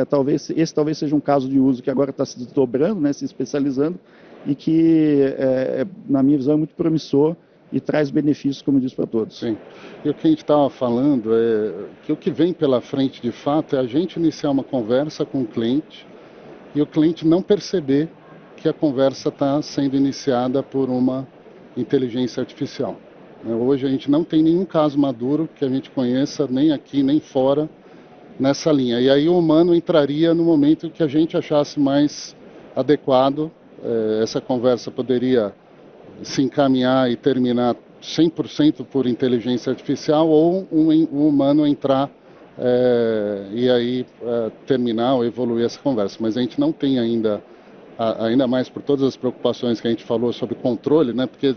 talvez seja um caso de uso que agora está se desdobrando, né, se especializando e que, na minha visão, é muito promissor e traz benefícios, como eu disse, para todos. Sim. E o que a gente estava falando é que o que vem pela frente, de fato, é a gente iniciar uma conversa com o cliente e o cliente não perceber que a conversa está sendo iniciada por uma inteligência artificial. Hoje a gente não tem nenhum caso maduro que a gente conheça, nem aqui, nem fora, nessa linha. E aí o humano entraria no momento que a gente achasse mais adequado. Essa conversa poderia se encaminhar e terminar 100% por inteligência artificial ou um humano entrar e aí terminar ou evoluir essa conversa. Mas a gente não tem ainda mais por todas as preocupações que a gente falou sobre controle, né? Porque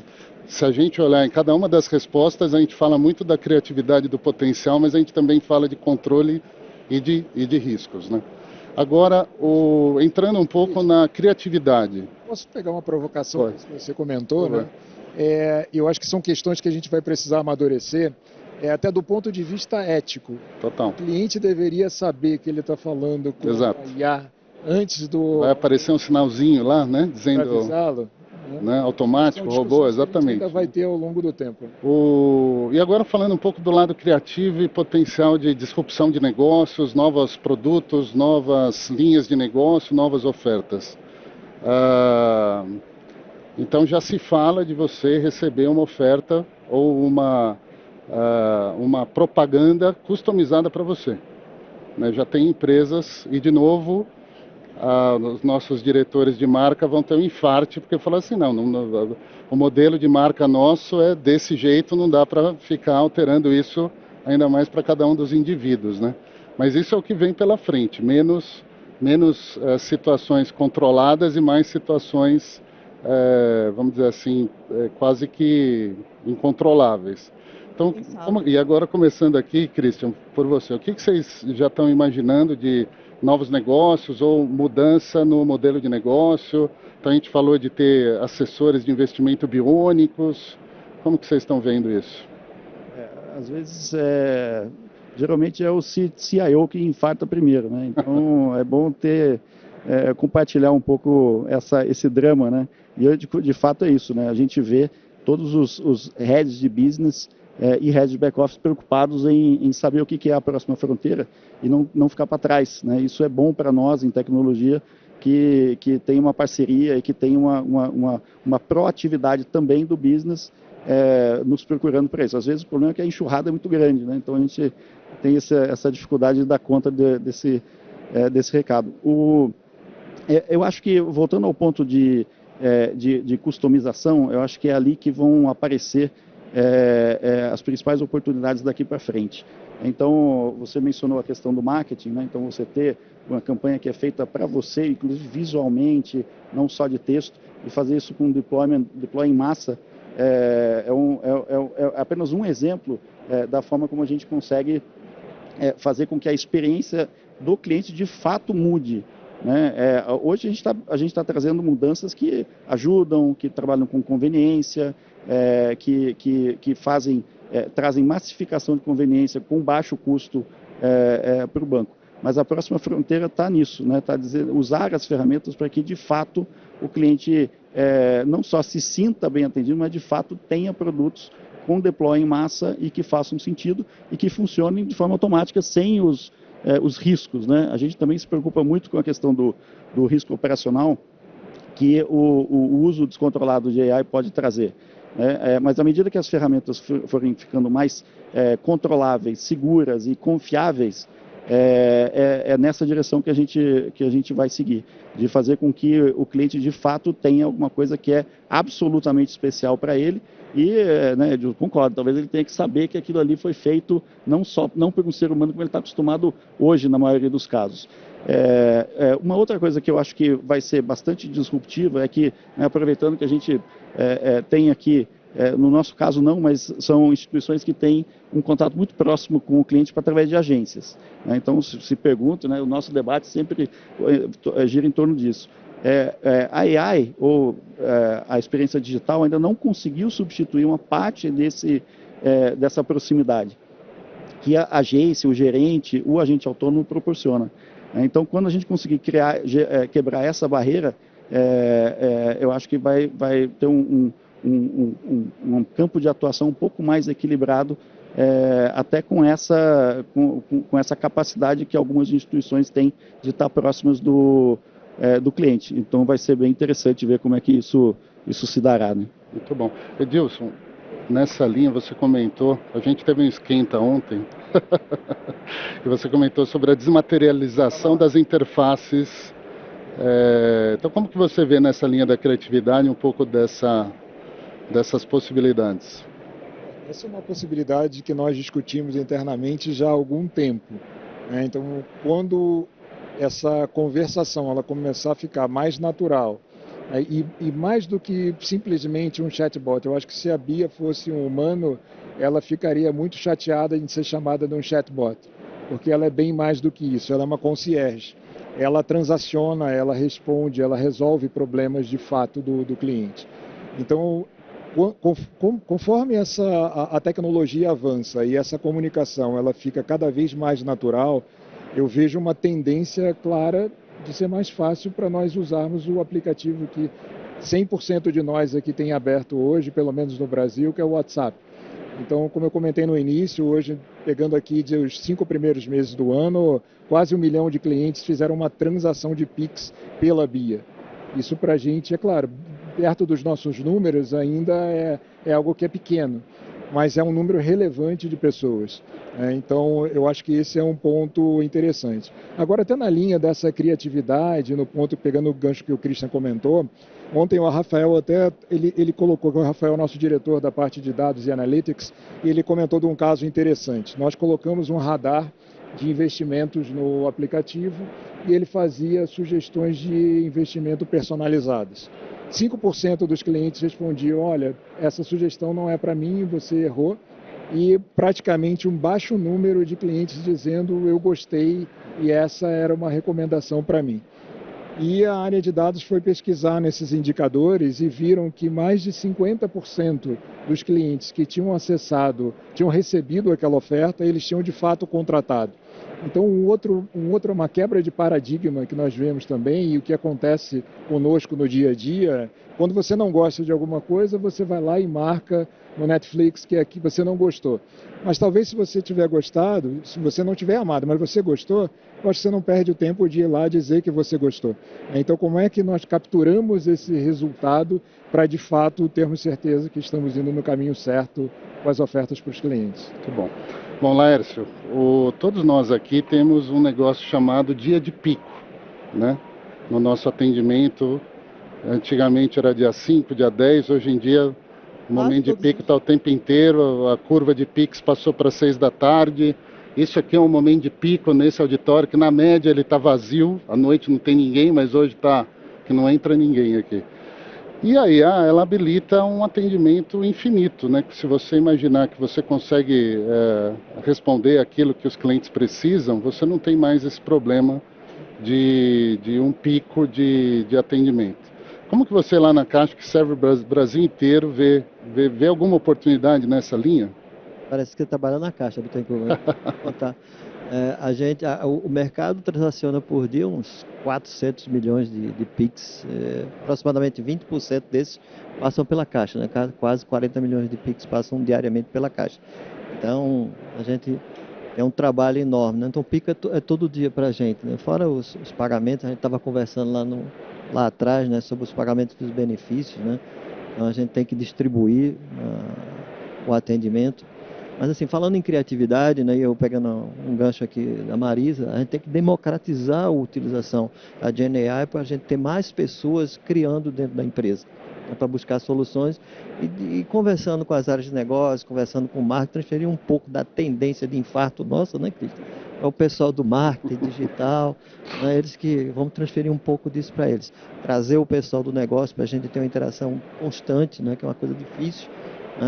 se a gente olhar em cada uma das respostas, a gente fala muito da criatividade, do potencial, mas a gente também fala de controle e de riscos, né? Agora, entrando um pouco na criatividade. Posso pegar uma provocação que você comentou, né? eu acho que são questões que a gente vai precisar amadurecer, até do ponto de vista ético. Total. O cliente deveria saber que ele está falando com Exato. a IA antes do... Vai aparecer um sinalzinho lá, né? Dizendo, avisá-lo. né, automático, São robô, discussões que a gente exatamente. ainda vai ter ao longo do tempo. E agora falando um pouco do lado criativo e potencial de disrupção de negócios, novos produtos, novas linhas de negócio, novas ofertas. Então já se fala de você receber uma oferta ou uma propaganda customizada para você. Né? Já tem empresas, e de novo, os nossos diretores de marca vão ter um infarte, porque falam assim, não, o modelo de marca nosso é desse jeito, não dá para ficar alterando isso, ainda mais para cada um dos indivíduos, né? Mas isso é o que vem pela frente, menos situações controladas e mais situações, vamos dizer assim, quase que incontroláveis. Então, e agora começando aqui, Christian, por você, o que vocês já estão imaginando de novos negócios ou mudança no modelo de negócio? Então a gente falou de ter assessores de investimento biônicos. Como que vocês estão vendo isso? Às vezes, geralmente é o CIO que infarta primeiro, né? Então é bom compartilhar um pouco esse drama, né? E de fato é isso, né? A gente vê todos os heads de business e heads de back-office preocupados em saber o que é a próxima fronteira e não ficar para trás, né? Isso é bom para nós em tecnologia, que tem uma parceria e que tem uma proatividade também do business nos procurando para isso. Às vezes o problema é que a enxurrada é muito grande, né? Então a gente tem essa dificuldade de dar conta desse recado. Eu acho que, voltando ao ponto de customização, eu acho que é ali que vão aparecer as principais oportunidades daqui para frente. Então, você mencionou a questão do marketing, né? Então você ter uma campanha que é feita para você, inclusive visualmente, não só de texto, e fazer isso com deploy em massa, é apenas um exemplo da forma como a gente consegue fazer com que a experiência do cliente de fato mude. Né? Hoje a gente tá trazendo mudanças que ajudam, que trabalham com conveniência, que trazem massificação de conveniência com baixo custo para o banco. Mas a próxima fronteira está nisso, né? Tá usar as ferramentas para que de fato o cliente não só se sinta bem atendido, mas de fato tenha produtos com deploy em massa e que façam sentido e que funcionem de forma automática sem os riscos, né? A gente também se preocupa muito com a questão do risco operacional que o uso descontrolado de AI pode trazer. Mas à medida que as ferramentas forem ficando mais controláveis, seguras e confiáveis, é nessa direção que a gente vai seguir, de fazer com que o cliente de fato tenha alguma coisa que é absolutamente especial para ele. E, né, eu concordo, talvez ele tenha que saber que aquilo ali foi feito não por um ser humano como ele está acostumado hoje, na maioria dos casos. Uma outra coisa que eu acho que vai ser bastante disruptiva é que, né, aproveitando que a gente tem aqui, no nosso caso não, mas são instituições que têm um contato muito próximo com o cliente através de agências. Né? Então, se pergunta, né, o nosso debate sempre gira em torno disso. A AI, ou a experiência digital, ainda não conseguiu substituir uma parte dessa proximidade que a agência, o gerente, o agente autônomo proporciona. Então, quando a gente conseguir quebrar essa barreira, eu acho que vai ter um campo de atuação um pouco mais equilibrado, até com essa capacidade que algumas instituições têm de estar próximas do cliente. Então vai ser bem interessante ver como é que isso se dará. Né? Muito bom. Edilson, nessa linha você comentou, a gente teve um esquenta ontem, e você comentou sobre a desmaterialização das interfaces. Então como que você vê nessa linha da criatividade um pouco dessas possibilidades? Essa é uma possibilidade que nós discutimos internamente já há algum tempo. Né? Então, quando essa conversação ela começar a ficar mais natural, e mais do que simplesmente um chatbot, eu acho que se a Bia fosse um humano, ela ficaria muito chateada em ser chamada de um chatbot, porque ela é bem mais do que isso, ela é uma concierge. Ela transaciona, ela responde, ela resolve problemas de fato do cliente. Então, Conforme a tecnologia avança e essa comunicação ela fica cada vez mais natural, eu vejo uma tendência clara de ser mais fácil para nós usarmos o aplicativo que 100% de nós aqui tem aberto hoje, pelo menos no Brasil, que é o WhatsApp. Então, como eu comentei no início, hoje, pegando aqui os 5 primeiros meses do ano, quase 1 milhão de clientes fizeram uma transação de Pix pela BIA. Isso para a gente, é claro, perto dos nossos números ainda é algo que é pequeno, mas é um número relevante de pessoas. Então, eu acho que esse é um ponto interessante. Agora, até na linha dessa criatividade, no ponto, pegando o gancho que o Christian comentou, ontem o Rafael ele colocou, que o Rafael é o nosso diretor da parte de dados e analytics, e ele comentou de um caso interessante. Nós colocamos um radar de investimentos no aplicativo e ele fazia sugestões de investimento personalizadas. 5% dos clientes respondiam, olha, essa sugestão não é para mim, você errou. E praticamente um baixo número de clientes dizendo, eu gostei e essa era uma recomendação para mim. E a área de dados foi pesquisar nesses indicadores e viram que mais de 50% dos clientes que tinham recebido aquela oferta, eles tinham de fato contratado. Então, uma quebra de paradigma que nós vemos também, e o que acontece conosco no dia a dia, quando você não gosta de alguma coisa, você vai lá e marca no Netflix que aqui você não gostou. Mas talvez se você tiver gostado, se você não tiver amado, mas você gostou, eu acho que você não perde o tempo de ir lá dizer que você gostou. Então, como é que nós capturamos esse resultado para, de fato, termos certeza que estamos indo no caminho certo com as ofertas para os clientes? Muito bom. Bom, Laércio, todos nós aqui temos um negócio chamado dia de pico, né? No nosso atendimento, antigamente era dia 5, dia 10, hoje em dia o momento de pico está o tempo inteiro, a curva de Pix passou para 6 da tarde. Isso aqui é um momento de pico nesse auditório, que na média ele está vazio, à noite não tem ninguém, mas hoje está que não entra ninguém aqui. E a IA, ela habilita um atendimento infinito, né? Que se você imaginar que você consegue responder aquilo que os clientes precisam, você não tem mais esse problema de um pico de atendimento. Como que você lá na Caixa, que serve o Brasil inteiro, vê alguma oportunidade nessa linha? Parece que você trabalha na Caixa, Bittencourt. Tá. O mercado transaciona por dia uns 400 milhões de PIX, aproximadamente 20% desses passam pela Caixa, né? Quase 40 milhões de PIX passam diariamente pela Caixa. Então, a gente é um trabalho enorme, né? Então, o PIX é todo dia para a gente, né? Fora os pagamentos, a gente estava conversando lá atrás, né, sobre os pagamentos dos benefícios, né? Então, a gente tem que distribuir o atendimento. Mas assim, falando em criatividade, né, eu pegando um gancho aqui da Marisa, a gente tem que democratizar a utilização da GenAI para a gente ter mais pessoas criando dentro da empresa, né, para buscar soluções e conversando com as áreas de negócio, conversando com o marketing, transferir um pouco da tendência de infarto nossa, né, Cristian? É o pessoal do marketing digital, né, eles que vamos transferir um pouco disso para eles. Trazer o pessoal do negócio para a gente ter uma interação constante, né, que é uma coisa difícil.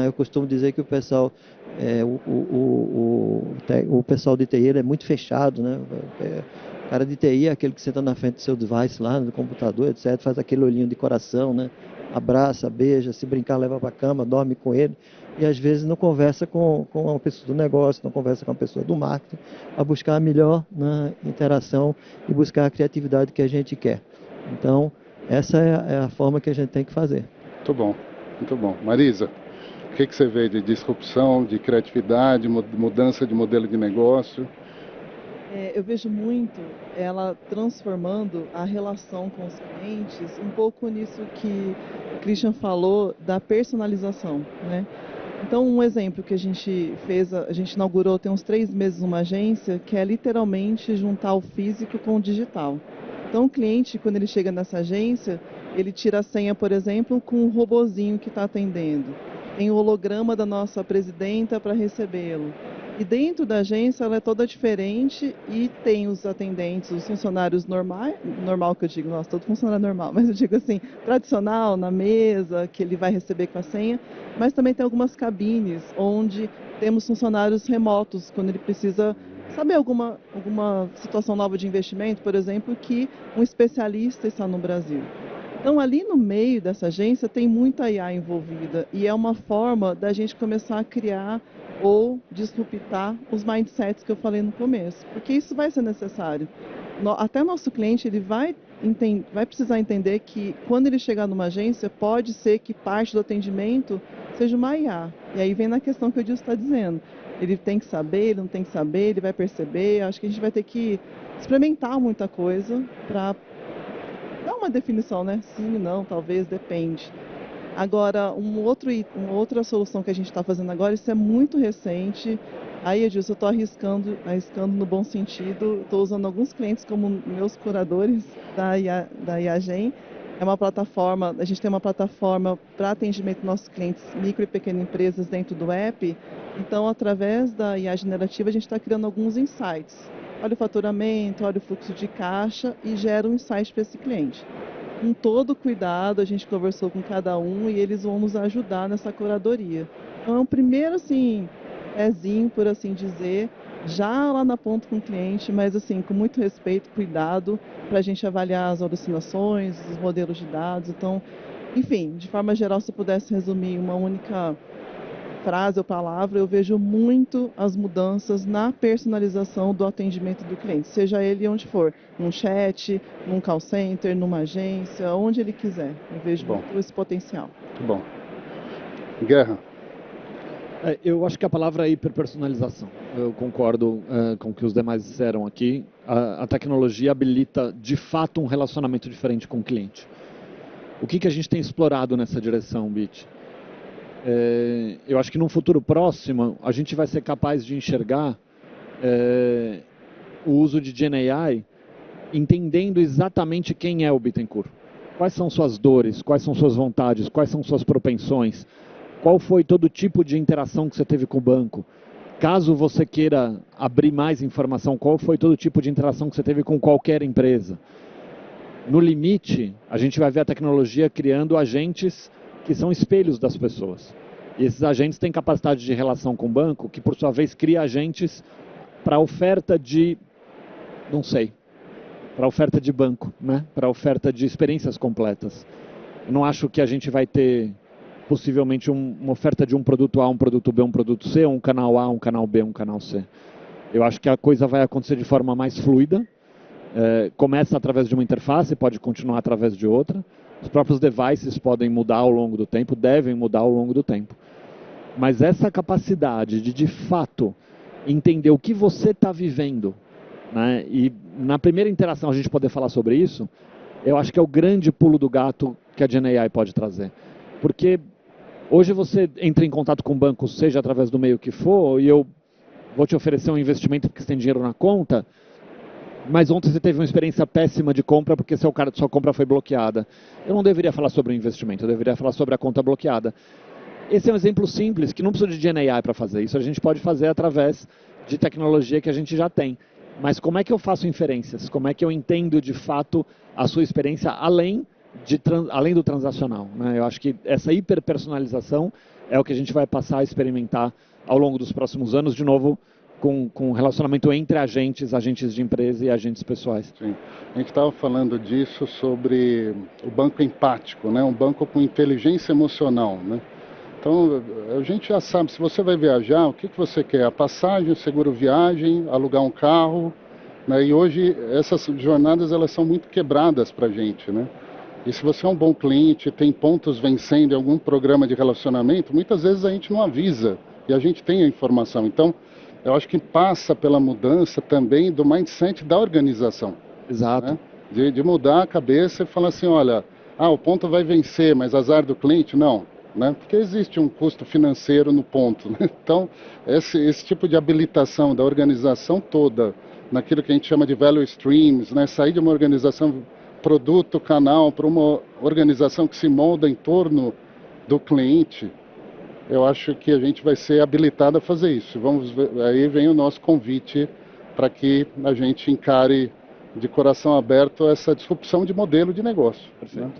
Eu costumo dizer que o pessoal, o pessoal de TI é muito fechado, né? O cara de TI é aquele que senta na frente do seu device lá, no computador, etc., faz aquele olhinho de coração, né? Abraça, beija, se brincar, leva para a cama, dorme com ele, e às vezes não conversa com uma pessoa do negócio, não conversa com a pessoa do marketing, para buscar a melhor, né, interação e buscar a criatividade que a gente quer. Então, essa é a forma que a gente tem que fazer. Muito bom, muito bom. Marisa, o que você vê de disrupção, de criatividade, mudança de modelo de negócio? Eu vejo muito ela transformando a relação com os clientes, um pouco nisso que o Christian falou da personalização, né? Então, um exemplo que a gente fez, a gente inaugurou tem uns 3 meses uma agência que é literalmente juntar o físico com o digital. Então, o cliente, quando ele chega nessa agência, ele tira a senha, por exemplo, com um robozinho que está atendendo. Tem o holograma da nossa presidenta para recebê-lo. E dentro da agência ela é toda diferente e tem os atendentes, os funcionários normal que eu digo, nossa, todo funcionário normal, mas eu digo assim, tradicional, na mesa, que ele vai receber com a senha, mas também tem algumas cabines onde temos funcionários remotos, quando ele precisa saber alguma situação nova de investimento, por exemplo, que um especialista está no Brasil. Então, ali no meio dessa agência tem muita IA envolvida e é uma forma da gente começar a criar ou disruptar os mindsets que eu falei no começo, porque isso vai ser necessário. Até nosso cliente ele vai precisar entender que quando ele chegar numa agência, pode ser que parte do atendimento seja uma IA. E aí vem na questão que o Dilson está dizendo. Ele tem que saber, ele não tem que saber, ele vai perceber. Acho que a gente vai ter que experimentar muita coisa para dar uma definição, né? Sim, não, talvez, depende. Agora, uma outra solução que a gente está fazendo agora, isso é muito recente. Aí, Edilson, eu estou arriscando no bom sentido. Estou usando alguns clientes como meus curadores da IAGEM. É uma plataforma, a gente tem uma plataforma para atendimento dos nossos clientes micro e pequenas empresas dentro do app. Então, através da IA generativa, a gente está criando alguns insights. Olha o faturamento, olha o fluxo de caixa e gera um insight para esse cliente. Com todo cuidado, a gente conversou com cada um e eles vão nos ajudar nessa curadoria. Então, é um primeiro, assim, pezinho, por assim dizer, já lá na ponta com o cliente, mas, assim, com muito respeito, cuidado, para a gente avaliar as alucinações, os modelos de dados. Então, enfim, de forma geral, se eu pudesse resumir uma única frase ou palavra, eu vejo muito as mudanças na personalização do atendimento do cliente, seja ele onde for, num chat, num call center, numa agência, onde ele quiser. Eu vejo muito esse potencial. Muito bom. Guerra. Eu acho que a palavra é hiperpersonalização. Eu concordo com o que os demais disseram aqui. A tecnologia habilita, de fato, um relacionamento diferente com o cliente. O que a gente tem explorado nessa direção, Bit? Eu acho que num futuro próximo a gente vai ser capaz de enxergar o uso de GenAI entendendo exatamente quem é o Bittencourt. Quais são suas dores, quais são suas vontades, quais são suas propensões, qual foi todo tipo de interação que você teve com o banco. Caso você queira abrir mais informação, qual foi todo tipo de interação que você teve com qualquer empresa. No limite, a gente vai ver a tecnologia criando agentes que são espelhos das pessoas. E esses agentes têm capacidade de relação com o banco, que por sua vez cria agentes para oferta de, não sei, para oferta de banco, né? Para oferta de experiências completas. Eu não acho que a gente vai ter possivelmente uma oferta de um produto A, um produto B, um produto C, um canal A, um canal B, um canal C. Eu acho que a coisa vai acontecer de forma mais fluida. Começa através de uma interface, pode continuar através de outra. Os próprios devices podem mudar ao longo do tempo, devem mudar ao longo do tempo. Mas essa capacidade de fato, entender o que você está vivendo, né? E na primeira interação a gente poder falar sobre isso, eu acho que é o grande pulo do gato que a GenAI pode trazer. Porque hoje você entra em contato com o banco, seja através do meio que for, e eu vou te oferecer um investimento porque você tem dinheiro na conta, mas ontem você teve uma experiência péssima de compra porque sua compra foi bloqueada. Eu não deveria falar sobre o investimento, eu deveria falar sobre a conta bloqueada. Esse é um exemplo simples, que não precisa de GenAI para fazer. Isso a gente pode fazer através de tecnologia que a gente já tem. Mas como é que eu faço inferências? Como é que eu entendo de fato a sua experiência além do transacional, né? Eu acho que essa hiperpersonalização é o que a gente vai passar a experimentar ao longo dos próximos anos, de novo, com relacionamento entre agentes de empresa e agentes pessoais. Sim. A gente estava falando disso sobre o banco empático, né? Um banco com inteligência emocional, né? Então, a gente já sabe, se você vai viajar, o que você quer? A passagem, o seguro viagem, alugar um carro, né? E hoje essas jornadas elas são muito quebradas para a gente, né? E se você é um bom cliente, tem pontos vencendo em algum programa de relacionamento, muitas vezes a gente não avisa e a gente tem a informação. Então, eu acho que passa pela mudança também do mindset da organização. Exato. Né? De mudar a cabeça e falar assim, olha, o ponto vai vencer, mas azar do cliente? Não. Né? Porque existe um custo financeiro no ponto. Né? Então, esse tipo de habilitação da organização toda, naquilo que a gente chama de value streams, né? Sair de uma organização produto, canal, para uma organização que se molda em torno do cliente, eu acho que a gente vai ser habilitado a fazer isso. Vamos ver, aí vem o nosso convite para que a gente encare de coração aberto essa disrupção de modelo de negócio. Perfeito. Né?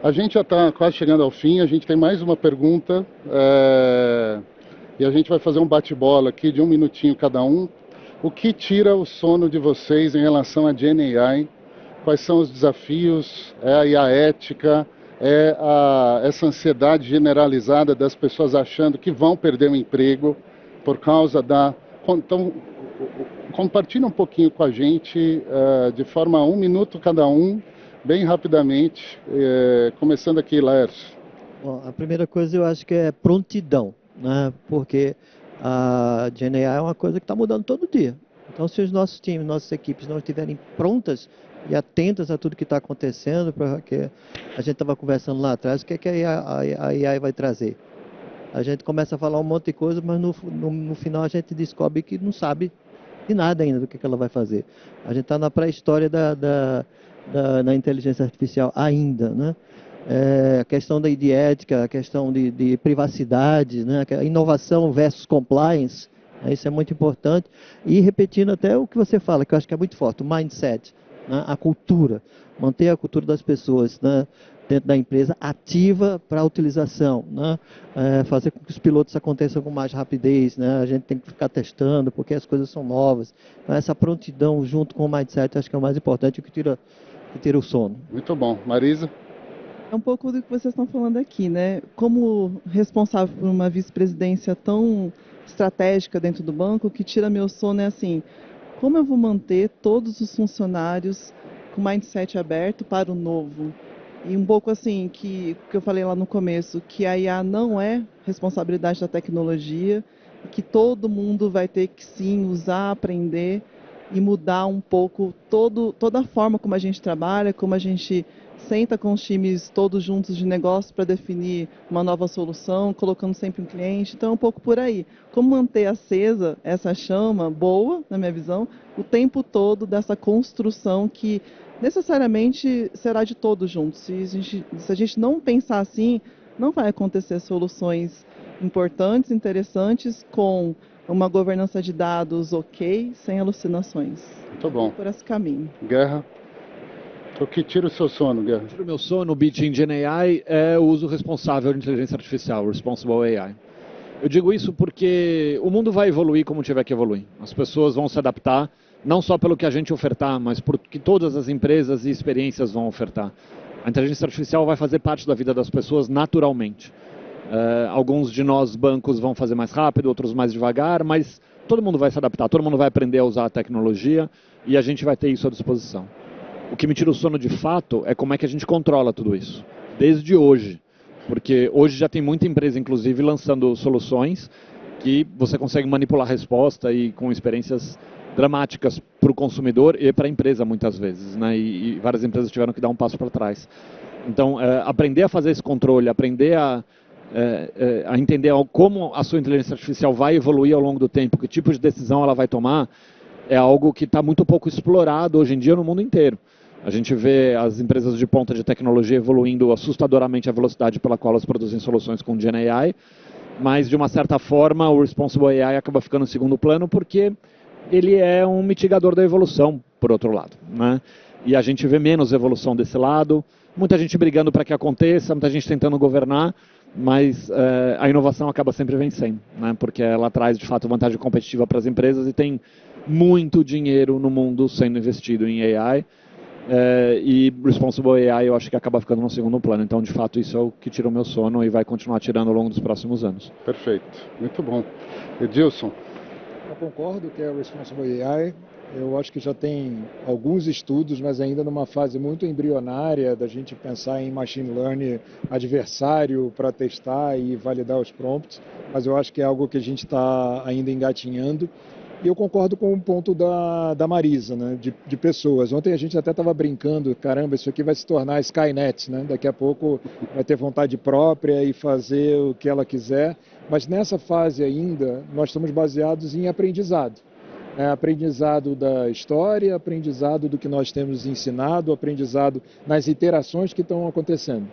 A gente já está quase chegando ao fim, a gente tem mais uma pergunta e a gente vai fazer um bate-bola aqui de 1 minutinho cada um. O que tira o sono de vocês em relação a GenAI quais são os desafios, a ética, essa ansiedade generalizada das pessoas achando que vão perder o emprego por causa da... Então, compartilha um pouquinho com a gente, de forma 1 minuto cada um, bem rapidamente, começando aqui, Laércio. Bom, a primeira coisa eu acho que é prontidão, né? Porque a GenAI é uma coisa que está mudando todo dia. Então, se os nossos times, nossas equipes não estiverem prontas e atentas a tudo que está acontecendo, porque a gente estava conversando lá atrás, o que é que a AI vai trazer? A gente começa a falar um monte de coisa, mas no final a gente descobre que não sabe de nada ainda do que ela vai fazer. A gente está na pré-história da inteligência artificial ainda, né? A questão de ética, a questão de privacidade, né? A inovação versus compliance, né? Isso é muito importante. E repetindo até o que você fala, que eu acho que é muito forte, o mindset, né? A cultura, manter a cultura das pessoas, né? Dentro da empresa ativa para a utilização, né? Fazer com que os pilotos aconteçam com mais rapidez, né? A gente tem que ficar testando porque as coisas são novas. Então, essa prontidão junto com o mindset acho que é o mais importante, que tira o sono. Muito bom. Marisa? É um pouco do que vocês estão falando aqui, né? Como responsável por uma vice-presidência tão estratégica dentro do banco, o que tira meu sono é assim, como eu vou manter todos os funcionários com mindset aberto para o novo? E um pouco assim, que eu falei lá no começo, que a IA não é responsabilidade da tecnologia, que todo mundo vai ter que sim usar, aprender e mudar um pouco toda a forma como a gente trabalha, como a gente senta com os times todos juntos de negócio para definir uma nova solução, colocando sempre um cliente. Então, é um pouco por aí. Como manter acesa essa chama boa, na minha visão, o tempo todo dessa construção que necessariamente será de todos juntos. Se a gente não pensar assim, não vai acontecer soluções importantes, interessantes, com uma governança de dados ok, sem alucinações. Muito bom. Por esse caminho. Guerra? O que tira o seu sono, Guerra? Tira o meu sono, o bit em GenAI é o uso responsável de inteligência artificial, Responsible AI. Eu digo isso porque o mundo vai evoluir como tiver que evoluir. As pessoas vão se adaptar, não só pelo que a gente ofertar, mas por que todas as empresas e experiências vão ofertar. A inteligência artificial vai fazer parte da vida das pessoas naturalmente. Alguns de nós bancos vão fazer mais rápido, outros mais devagar, mas todo mundo vai se adaptar, todo mundo vai aprender a usar a tecnologia e a gente vai ter isso à disposição. O que me tira o sono de fato é como é que a gente controla tudo isso, desde hoje. Porque hoje já tem muita empresa, inclusive, lançando soluções que você consegue manipular a resposta e com experiências dramáticas para o consumidor e para a empresa, muitas vezes, né? E várias empresas tiveram que dar um passo para trás. Então, aprender a fazer esse controle, aprender a entender como a sua inteligência artificial vai evoluir ao longo do tempo, que tipo de decisão ela vai tomar, é algo que está muito pouco explorado hoje em dia no mundo inteiro. A gente vê as empresas de ponta de tecnologia evoluindo assustadoramente a velocidade pela qual elas produzem soluções com GenAI, mas de uma certa forma o Responsible AI acaba ficando em segundo plano porque ele é um mitigador da evolução, por outro lado, né? E a gente vê menos evolução desse lado, muita gente brigando para que aconteça, muita gente tentando governar, mas a inovação acaba sempre vencendo, né? Porque ela traz de fato vantagem competitiva para as empresas e tem muito dinheiro no mundo sendo investido em AI. E Responsible AI eu acho que acaba ficando no segundo plano. Então, de fato, isso é o que tira o meu sono e vai continuar tirando ao longo dos próximos anos. Perfeito. Muito bom. Edilson? Eu concordo que é o Responsible AI. Eu acho que já tem alguns estudos, mas ainda numa fase muito embrionária da gente pensar em machine learning adversário para testar e validar os prompts. Mas eu acho que é algo que a gente está ainda engatinhando. E eu concordo com o ponto da Marisa, né, de pessoas. Ontem a gente até estava brincando, caramba, isso aqui vai se tornar Skynet, né? Daqui a pouco vai ter vontade própria e fazer o que ela quiser. Mas nessa fase ainda, nós estamos baseados em aprendizado. Aprendizado da história, aprendizado do que nós temos ensinado, aprendizado nas interações que estão acontecendo.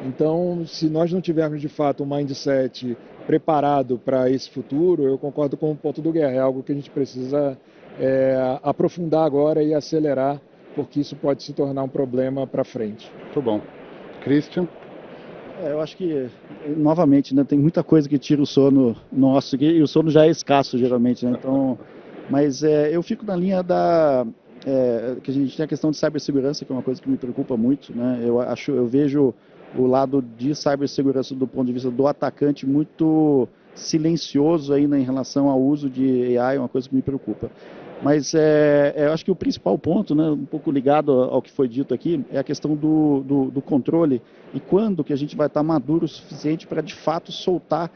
Então, se nós não tivermos de fato um mindset preparado para esse futuro, eu concordo com o ponto do Guerra, é algo que a gente precisa aprofundar agora e acelerar, porque isso pode se tornar um problema para frente. Muito bom. Christian? Eu acho que, novamente, né, tem muita coisa que tira o sono nosso, e o sono já é escasso, geralmente, né? Então, mas eu fico na linha que a gente tem a questão de cibersegurança, que é uma coisa que me preocupa muito, né? Eu vejo o lado de cibersegurança do ponto de vista do atacante muito silencioso ainda em relação ao uso de AI, é uma coisa que me preocupa. Mas eu acho que o principal ponto, né, um pouco ligado ao que foi dito aqui, é a questão do controle e quando que a gente vai estar maduro o suficiente para, de fato, soltar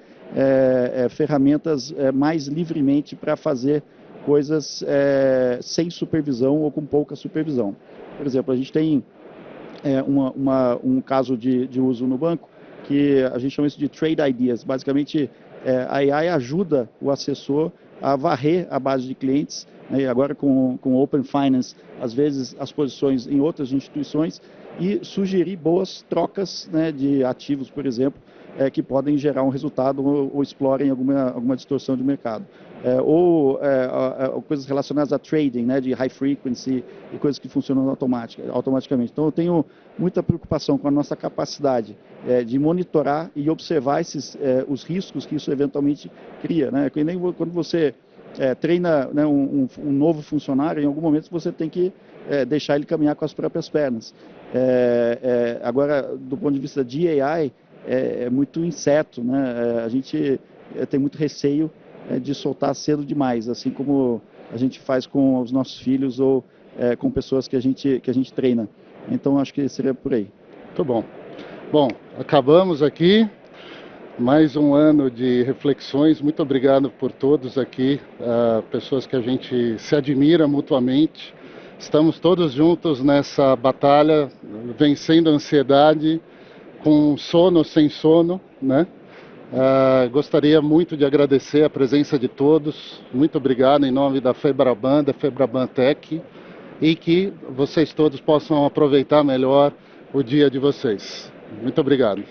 ferramentas mais livremente para fazer coisas sem supervisão ou com pouca supervisão. Por exemplo, a gente tem um caso de uso no banco que a gente chama isso de trade ideas. Basicamente, a AI ajuda o assessor a varrer a base de clientes, né, e agora com o Open Finance, às vezes as posições em outras instituições, e sugerir boas trocas, né, de ativos, por exemplo, que podem gerar um resultado ou explorem alguma distorção de mercado. Ou coisas relacionadas a trading, né, de high frequency e coisas que funcionam automaticamente. Então eu tenho muita preocupação com a nossa capacidade de monitorar e observar os riscos que isso eventualmente cria, né? Quando você treina, né, um novo funcionário, em algum momento você tem que deixar ele caminhar com as próprias pernas. Agora, do ponto de vista de AI, é muito incerto, né? A gente tem muito receio de soltar cedo demais, assim como a gente faz com os nossos filhos ou com pessoas que a gente treina. Então, acho que seria por aí. Muito bom. Bom, acabamos aqui. Mais um ano de reflexões. Muito obrigado por todos aqui, pessoas que a gente se admira mutuamente. Estamos todos juntos nessa batalha, vencendo a ansiedade, com sono ou sem sono, né? Gostaria muito de agradecer a presença de todos. Muito obrigado em nome da Febraban, da Febraban Tech, e que vocês todos possam aproveitar melhor o dia de vocês. Muito obrigado.